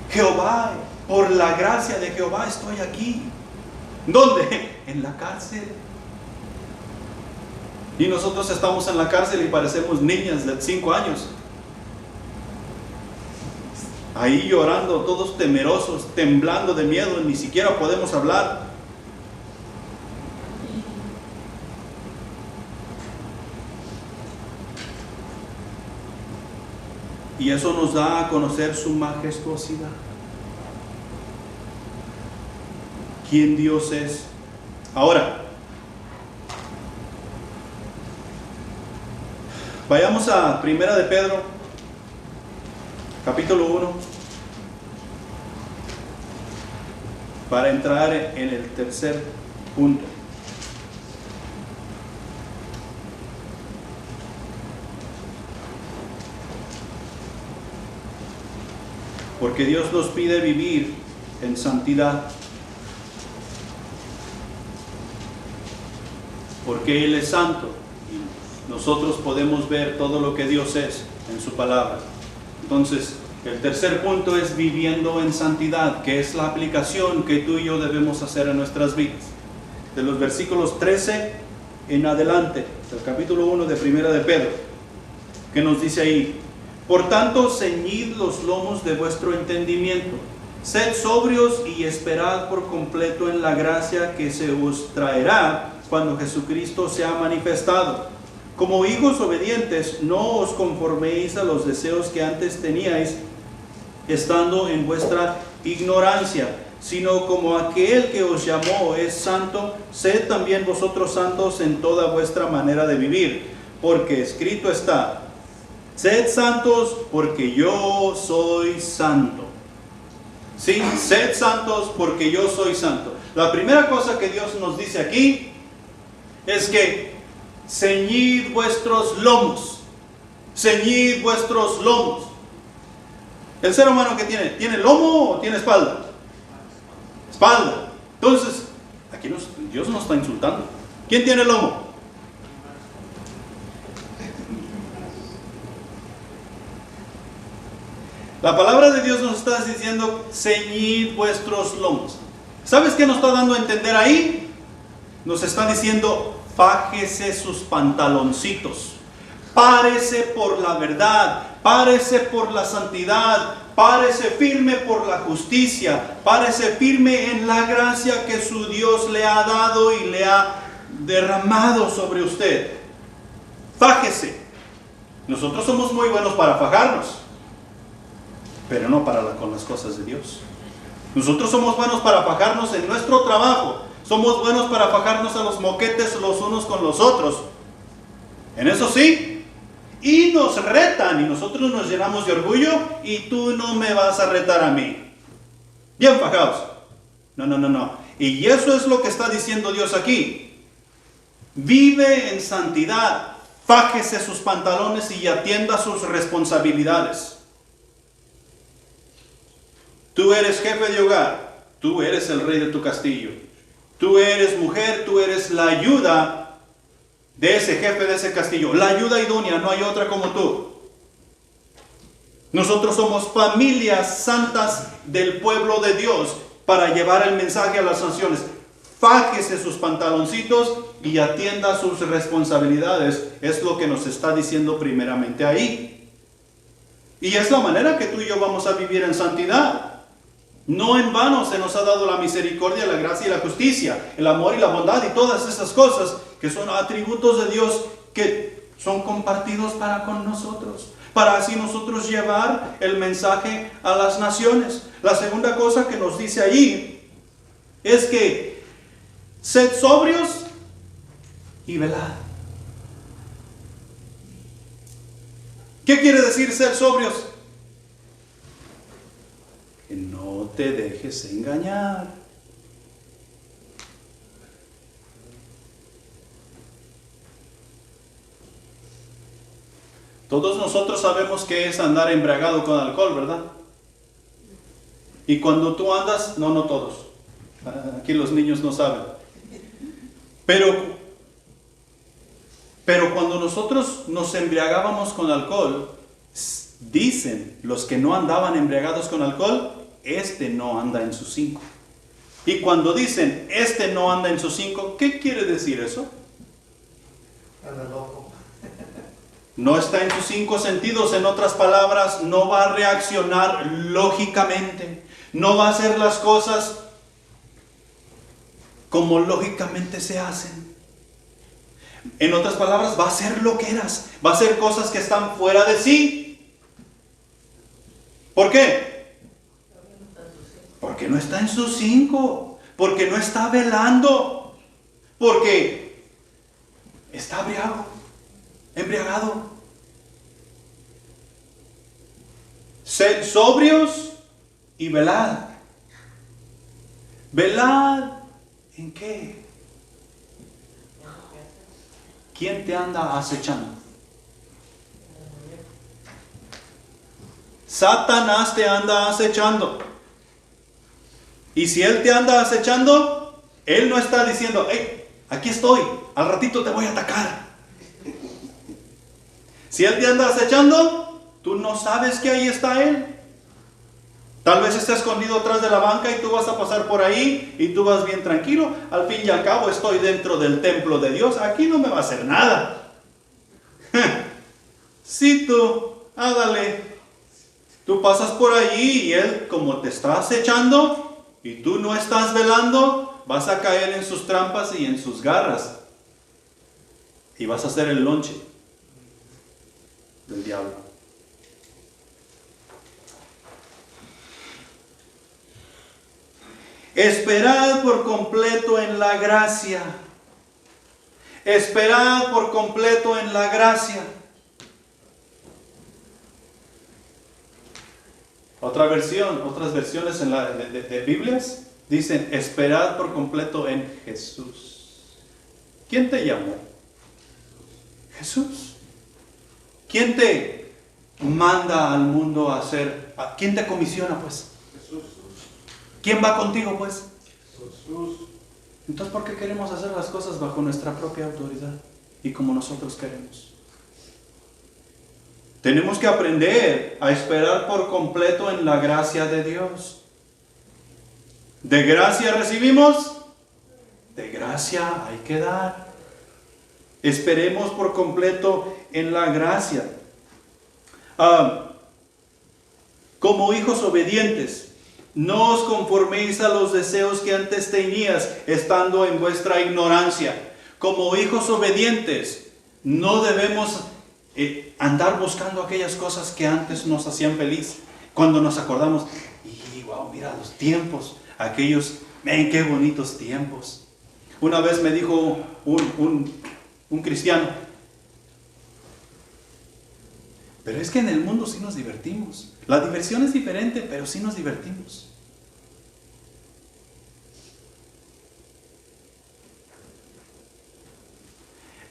Jehová, por la gracia de Jehová estoy aquí. ¿Dónde? En la cárcel. Y nosotros estamos en la cárcel y parecemos niñas de 5 años. Ahí llorando, todos temerosos, temblando de miedo, ni siquiera podemos hablar. Y eso nos da a conocer su majestuosidad. ¿Quién Dios es? Ahora, vayamos a Primera de Pedro, capítulo 1, para entrar en el tercer punto. Porque Dios nos pide vivir en santidad. Porque Él es santo y nosotros podemos ver todo lo que Dios es en su palabra. Entonces, el tercer punto es viviendo en santidad, que es la aplicación que tú y yo debemos hacer en nuestras vidas. De los versículos 13 en adelante, del capítulo 1 de Primera de Pedro, que nos dice ahí: por tanto, ceñid los lomos de vuestro entendimiento, sed sobrios y esperad por completo en la gracia que se os traerá cuando Jesucristo sea manifestado. Como hijos obedientes, no os conforméis a los deseos que antes teníais, estando en vuestra ignorancia, sino como aquel que os llamó es santo, sed también vosotros santos en toda vuestra manera de vivir, porque escrito está: sed santos porque yo soy santo. Sí, sed santos porque yo soy santo. La primera cosa que Dios nos dice aquí es que ceñid vuestros lomos. Ceñid vuestros lomos. El ser humano que ¿tiene lomo o tiene espalda? Espalda. Entonces, aquí Dios nos está insultando. ¿Quién tiene lomo? La palabra de Dios nos está diciendo: ceñid vuestros lomos. ¿Sabes qué nos está dando a entender ahí? Nos está diciendo: fájese sus pantaloncitos. Párese por la verdad, párese por la santidad, párese firme por la justicia, párese firme en la gracia que su Dios le ha dado y le ha derramado sobre usted. Fájese. Nosotros somos muy buenos para fajarnos, pero no con las cosas de Dios. Nosotros somos buenos para fajarnos en nuestro trabajo. Somos buenos para fajarnos a los moquetes los unos con los otros. En eso sí. Y nos retan y nosotros nos llenamos de orgullo y tú no me vas a retar a mí. Bien fajados. No. Y eso es lo que está diciendo Dios aquí. Vive en santidad. Fájese sus pantalones y atienda sus responsabilidades. Tú eres jefe de hogar. Tú eres el rey de tu castillo. Tú eres mujer, tú eres la ayuda de ese jefe de ese castillo. La ayuda idónea, no hay otra como tú. Nosotros somos familias santas del pueblo de Dios para llevar el mensaje a las naciones. Fájese sus pantaloncitos y atienda sus responsabilidades. Es lo que nos está diciendo primeramente ahí. Y es la manera que tú y yo vamos a vivir en santidad. No en vano se nos ha dado la misericordia, la gracia y la justicia, el amor y la bondad y todas esas cosas que son atributos de Dios que son compartidos para con nosotros, para así nosotros llevar el mensaje a las naciones. La segunda cosa que nos dice allí es que sed sobrios y velad. ¿Qué quiere decir ser sobrios? Que no te dejes engañar. Todos nosotros sabemos qué es andar embriagado con alcohol, ¿verdad? Y cuando tú andas, no todos. Aquí los niños no saben. Pero cuando nosotros nos embriagábamos con alcohol, dicen los que no andaban embriagados con alcohol, este no anda en sus 5. Y cuando dicen, este no anda en sus 5, ¿qué quiere decir eso? Anda loco. No está en sus 5 sentidos. En otras palabras, no va a reaccionar lógicamente. No va a hacer las cosas como lógicamente se hacen. En otras palabras, va a hacer loqueras. Va a hacer cosas que están fuera de sí. ¿Por qué? Porque no está en sus 5. Porque no está velando. Porque está embriagado. Sed sobrios y velad. ¿Velad en qué? ¿Quién te anda acechando? Satanás te anda acechando. Y si él te anda acechando, él no está diciendo, hey, aquí estoy, al ratito te voy a atacar. Si él te anda acechando, tú no sabes que ahí está él. Tal vez esté escondido atrás de la banca y tú vas a pasar por ahí y tú vas bien tranquilo. Al fin y al cabo estoy dentro del templo de Dios, aquí no me va a hacer nada. Si tú, hágale. Tú pasas por allí y él, como te está acechando y tú no estás velando, vas a caer en sus trampas y en sus garras. Y vas a hacer el lonche del diablo. Esperad por completo en la gracia. Esperad por completo en la gracia. Otras versiones de Biblias dicen, esperad por completo en Jesús. ¿Quién te llamó? Jesús. ¿Quién te manda al mundo a hacer? ¿Quién te comisiona, pues? Jesús. ¿Quién va contigo, pues? Jesús. Entonces, ¿por qué queremos hacer las cosas bajo nuestra propia autoridad y como nosotros queremos? Tenemos que aprender a esperar por completo en la gracia de Dios. De gracia recibimos, de gracia hay que dar. Esperemos por completo en la gracia. Como hijos obedientes, no os conforméis a los deseos que antes tenías, estando en vuestra ignorancia. Como hijos obedientes, no debemos andar buscando aquellas cosas que antes nos hacían feliz. Cuando nos acordamos, y wow, mira los tiempos, aquellos, ven qué bonitos tiempos. Una vez me dijo un cristiano, pero es que en el mundo sí nos divertimos. La diversión es diferente, pero sí nos divertimos.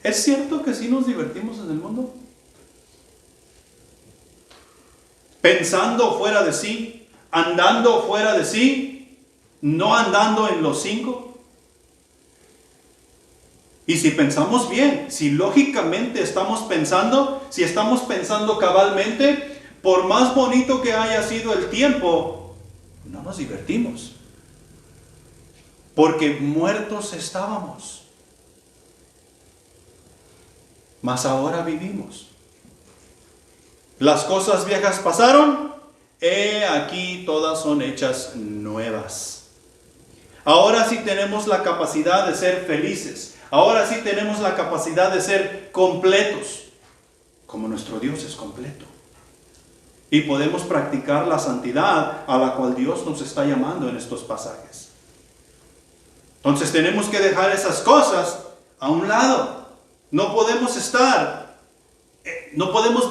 ¿Es cierto que sí nos divertimos en el mundo? Pensando fuera de sí, andando fuera de sí, no andando en los 5. Y si pensamos bien, si lógicamente estamos pensando, si estamos pensando cabalmente, por más bonito que haya sido el tiempo, no nos divertimos. Porque muertos estábamos. Mas ahora vivimos. Las cosas viejas pasaron, he aquí todas son hechas nuevas. Ahora sí tenemos la capacidad de ser felices. Ahora sí tenemos la capacidad de ser completos, como nuestro Dios es completo. Y podemos practicar la santidad a la cual Dios nos está llamando en estos pasajes. Entonces tenemos que dejar esas cosas a un lado. No podemos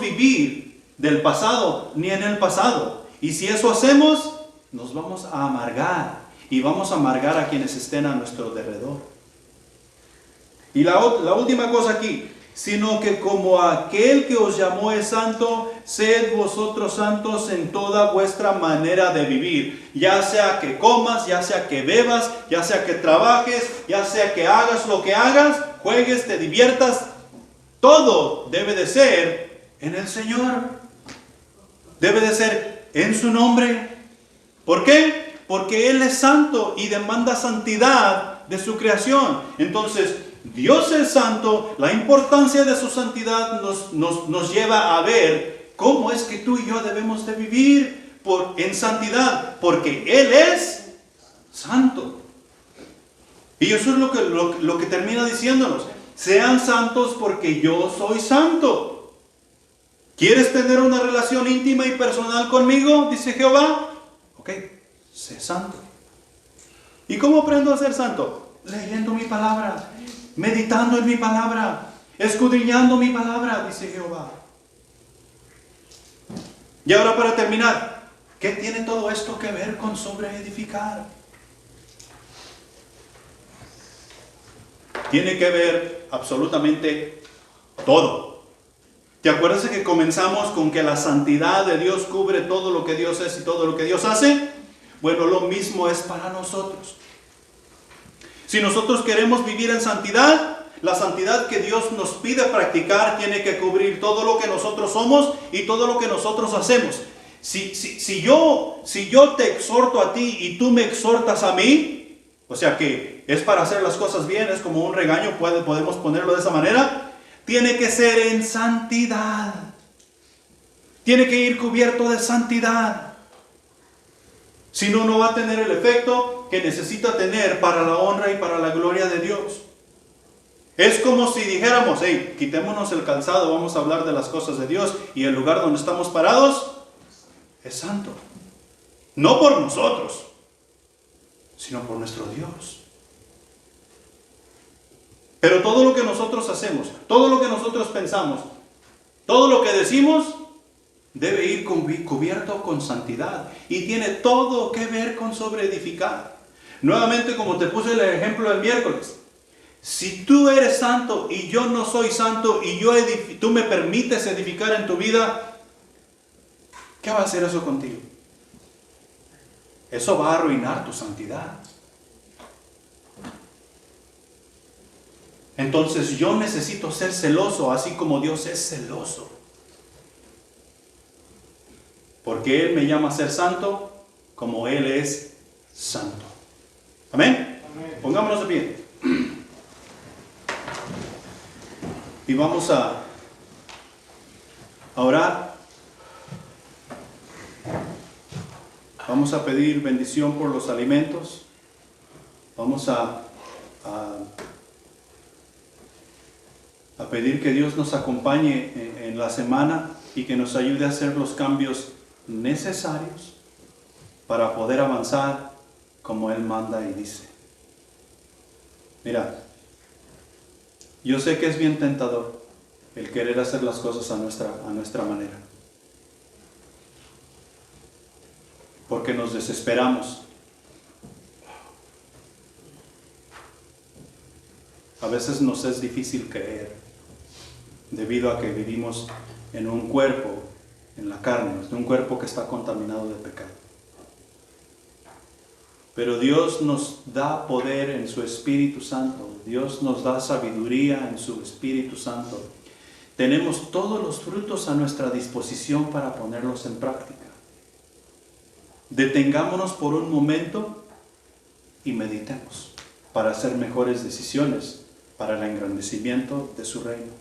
vivir del pasado ni en el pasado. Y si eso hacemos, nos vamos a amargar. Y vamos a amargar a quienes estén a nuestro derredor. Y la última cosa aquí, sino que como aquel que os llamó es santo, sed vosotros santos en toda vuestra manera de vivir. Ya sea que comas, ya sea que bebas, ya sea que trabajes, ya sea que hagas lo que hagas, juegues, te diviertas, todo debe de ser en el Señor. Debe de ser en su nombre. ¿Por qué? Porque Él es santo y demanda santidad de su creación. Entonces, Dios es santo, la importancia de su santidad nos lleva a ver cómo es que tú y yo debemos de vivir en santidad, porque Él es santo. Y eso es lo que termina diciéndonos, sean santos porque yo soy santo. ¿Quieres tener una relación íntima y personal conmigo? Dice Jehová. Ok, sé santo. ¿Y cómo aprendo a ser santo? Leyendo mi palabra. Meditando en mi palabra, escudriñando mi palabra, dice Jehová. Y ahora para terminar, ¿qué tiene todo esto que ver con sobreedificar? Tiene que ver absolutamente todo. ¿Te acuerdas que comenzamos con que la santidad de Dios cubre todo lo que Dios es y todo lo que Dios hace? Bueno, lo mismo es para nosotros. Si nosotros queremos vivir en santidad, la santidad que Dios nos pide practicar tiene que cubrir todo lo que nosotros somos y todo lo que nosotros hacemos. Si yo te exhorto a ti y tú me exhortas a mí, o sea que es para hacer las cosas bien, es como un regaño, podemos ponerlo de esa manera, tiene que ser en santidad. Tiene que ir cubierto de santidad. Si no, no va a tener el efecto que necesita tener para la honra y para la gloria de Dios. Es como si dijéramos, hey, quitémonos el calzado, vamos a hablar de las cosas de Dios, y el lugar donde estamos parados es santo. No por nosotros, sino por nuestro Dios. Pero todo lo que nosotros hacemos, todo lo que nosotros pensamos, todo lo que decimos, debe ir cubierto con santidad. Y tiene todo que ver con sobreedificar. Nuevamente, como te puse el ejemplo del miércoles. Si tú eres santo y yo no soy santo y tú me permites edificar en tu vida, ¿qué va a hacer eso contigo? Eso va a arruinar tu santidad. Entonces yo necesito ser celoso, así como Dios es celoso. Porque Él me llama a ser santo como Él es santo. ¿Amén? Amén. Pongámonos de pie. Y vamos a orar. Vamos a pedir bendición por los alimentos. Vamos a pedir que Dios nos acompañe en la semana y que nos ayude a hacer los cambios necesarios para poder avanzar como Él manda y dice. Mira, yo sé que es bien tentador el querer hacer las cosas a nuestra manera, porque nos desesperamos. A veces nos es difícil creer, debido a que vivimos en un cuerpo, en la carne, en un cuerpo que está contaminado de pecado. Pero Dios nos da poder en su Espíritu Santo. Dios nos da sabiduría en su Espíritu Santo. Tenemos todos los frutos a nuestra disposición para ponerlos en práctica. Detengámonos por un momento y meditemos para hacer mejores decisiones para el engrandecimiento de su reino.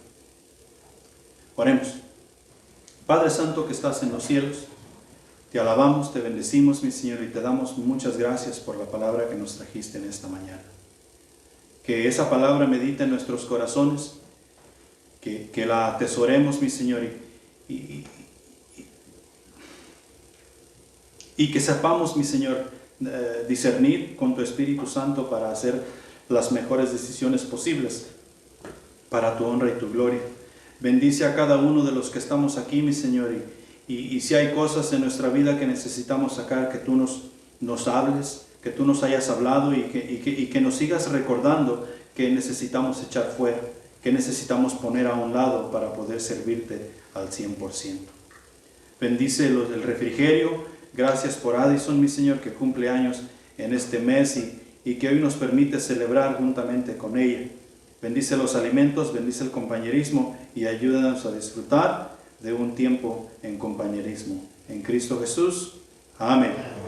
Oremos. Padre Santo que estás en los cielos, te alabamos, te bendecimos, mi Señor, y te damos muchas gracias por la palabra que nos trajiste en esta mañana. Que esa palabra medite en nuestros corazones, que la atesoremos, mi Señor, y que sepamos, mi Señor, discernir con tu Espíritu Santo para hacer las mejores decisiones posibles para tu honra y tu gloria. Bendice a cada uno de los que estamos aquí, mi Señor, y si hay cosas en nuestra vida que necesitamos sacar, que tú nos hables, que tú nos hayas hablado y que nos sigas recordando que necesitamos echar fuera, que necesitamos poner a un lado para poder servirte al 100%. Bendice el refrigerio. Gracias por Addison, mi Señor, que cumple años en este mes y que hoy nos permite celebrar juntamente con ella. Bendice los alimentos, bendice el compañerismo y ayúdanos a disfrutar de un tiempo en compañerismo. En Cristo Jesús. Amén.